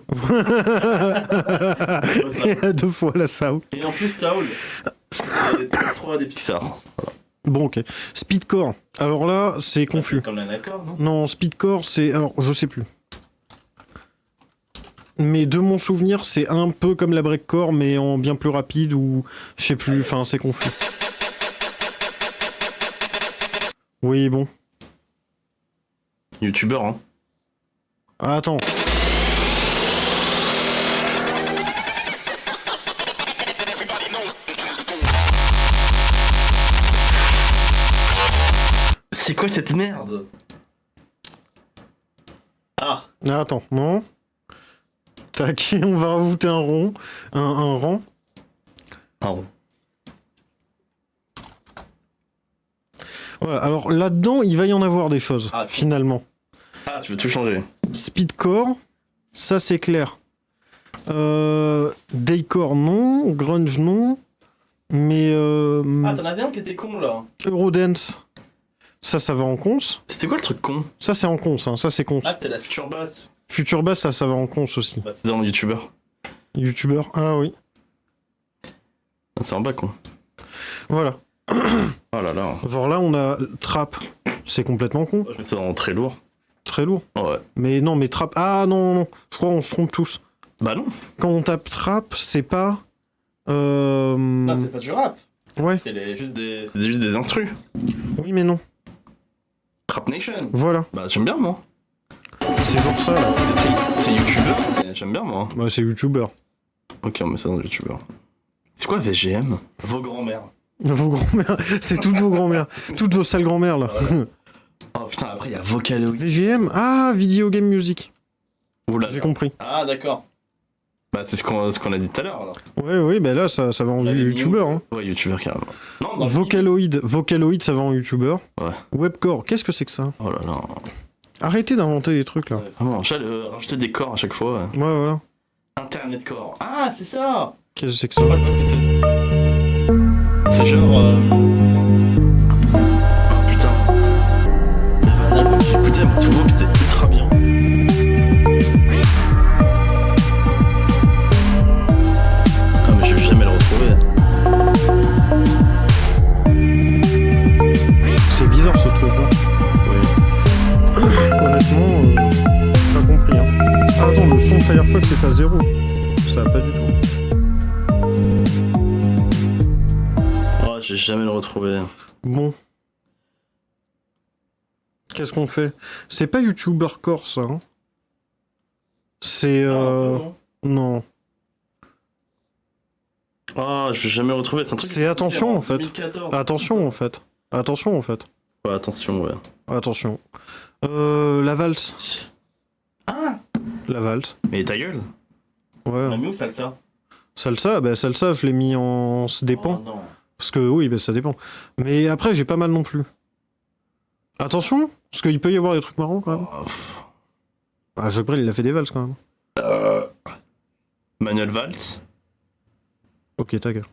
Il y a 2 fois la Saoul. Et en plus, Saul, c'est 3 des Pixar. Bon, ok. Speedcore. Alors là, c'est confus. Comme la Nightcore, non? Non, Speedcore, c'est... Alors, je sais plus. Mais de mon souvenir, c'est un peu comme la breakcore, mais en bien plus rapide, ou... Je sais plus, enfin, c'est confus. Oui, bon. Youtubeur, hein. Ah, attends. c'est quoi cette merde? Ah, Ah, attends, non. Tac, on va rajouter un rond, un rang. un rond. Voilà, alors là-dedans, il va y en avoir des choses, Ah, finalement. Ah, tu veux tout changer. Speedcore, ça c'est clair. Daycore, non. Grunge, non. Mais Ah, t'en avais un qui était con là. Eurodance, ça va en cons. C'était quoi le truc con? Ça c'est en cons, hein. Ça c'est cons. Ah, c'était la future bass. Future Bass, ça va en cons aussi. Bah, c'est dans le youtubeur. YouTubeur, ah oui. Ah, c'est en bas con. Voilà. Oh là là. Genre là, on a Trap, c'est complètement con. Je mets ça dans très lourd. Très lourd. Ouais. Mais non, mais Trap... Ah non, non, je crois qu'on se trompe tous. Bah non. Quand on tape Trap, c'est pas... Ah, c'est pas du rap. Ouais, C'est juste des instrus. oui mais non. Trap Nation. Voilà, Bah j'aime bien moi. c'est genre ça là. C'est youtubeur, mais j'aime bien moi. Ouais, c'est youtubeur. Ok, on met ça dans youtubeur. C'est quoi VGM? Vos grands-mères. Vos grands-mères, c'est toutes vos grands-mères. Toutes vos sales grands-mères là. Oh putain, après il y a Vocaloid. VGM, ah, Video Game Music. Oula. J'ai compris. Ah d'accord. Bah c'est ce qu'on a dit tout à l'heure alors. Ouais, oui, bah là, ça va en l'avait mis youtubeur. où Hein. Ouais, youtubeur carrément. Non, dans le Vocaloid, ça va en youtubeur. Ouais. Webcore, qu'est-ce que c'est que ça? Oh là là. Arrêtez d'inventer des trucs là. Ouais, vraiment, rajouter des corps à chaque fois. Ouais, voilà. Internet core. Ah, c'est ça. Qu'est-ce que c'est que ça? Moi je vois ce que c'est. C'est genre. Oh putain. Il y avait un album que j'écoutais à moi souvent qui était ultra bien. Ah, mais je vais jamais le retrouver. C'est bizarre ce truc là. Oui. Honnêtement, pas compris. Hein. Ah, attends, le son Firefox est à 0. Ça va pas du tout. Oh, j'ai jamais le retrouvé. Bon. Qu'est-ce qu'on fait? C'est pas YouTuber Core ça. Hein. C'est. Non. Ah, je vais jamais le retrouver. C'est un truc. C'est attention en fait. 2014. Attention en fait. Attention en fait. Ouais, attention, ouais. Attention. La valse. Ah, La valse. mais ta gueule. Ouais. On a mis où salsa? Salsa, bah salsa, je l'ai mis en. Ça dépend. Oh non. Parce que oui, bah, ça dépend. Mais après, j'ai pas mal non plus. Attention, parce qu'il peut y avoir des trucs marrants quand même. Oh, pff. Ah, Jobril, il a fait des valses quand même. Manuel Valls. Ok, ta gueule.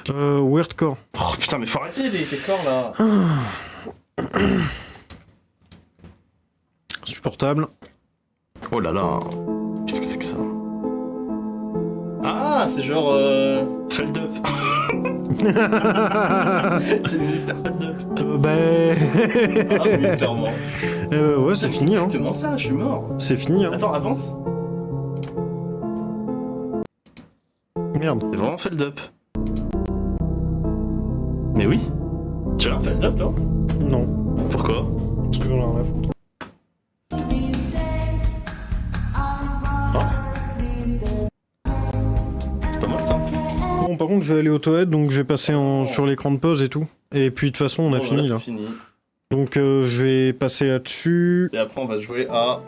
Weirdcore. Oh putain, mais faut arrêter tes corps là. Supportable. Oh là là. Qu'est-ce que c'est que ça? Ah, c'est genre. Feld up. C'est le militaire Feld up. Bah. Ah oui, clairement. Ouais, c'est fini, hein. Exactement ça, je suis mort. C'est fini, hein. Attends, avance. Merde. C'est vraiment Feld up. Mais oui. Tu as un Feld up toi? Non. Pourquoi? Parce que j'en ai rien à foutre. C'est pas mal ça. Bon, par contre, je vais aller aux toilettes, donc je vais passer sur l'écran de pause et tout. Et puis, de toute façon, on a Bon, fini, voilà, là. c'est fini. Donc, je vais passer là-dessus. Et après, on va jouer à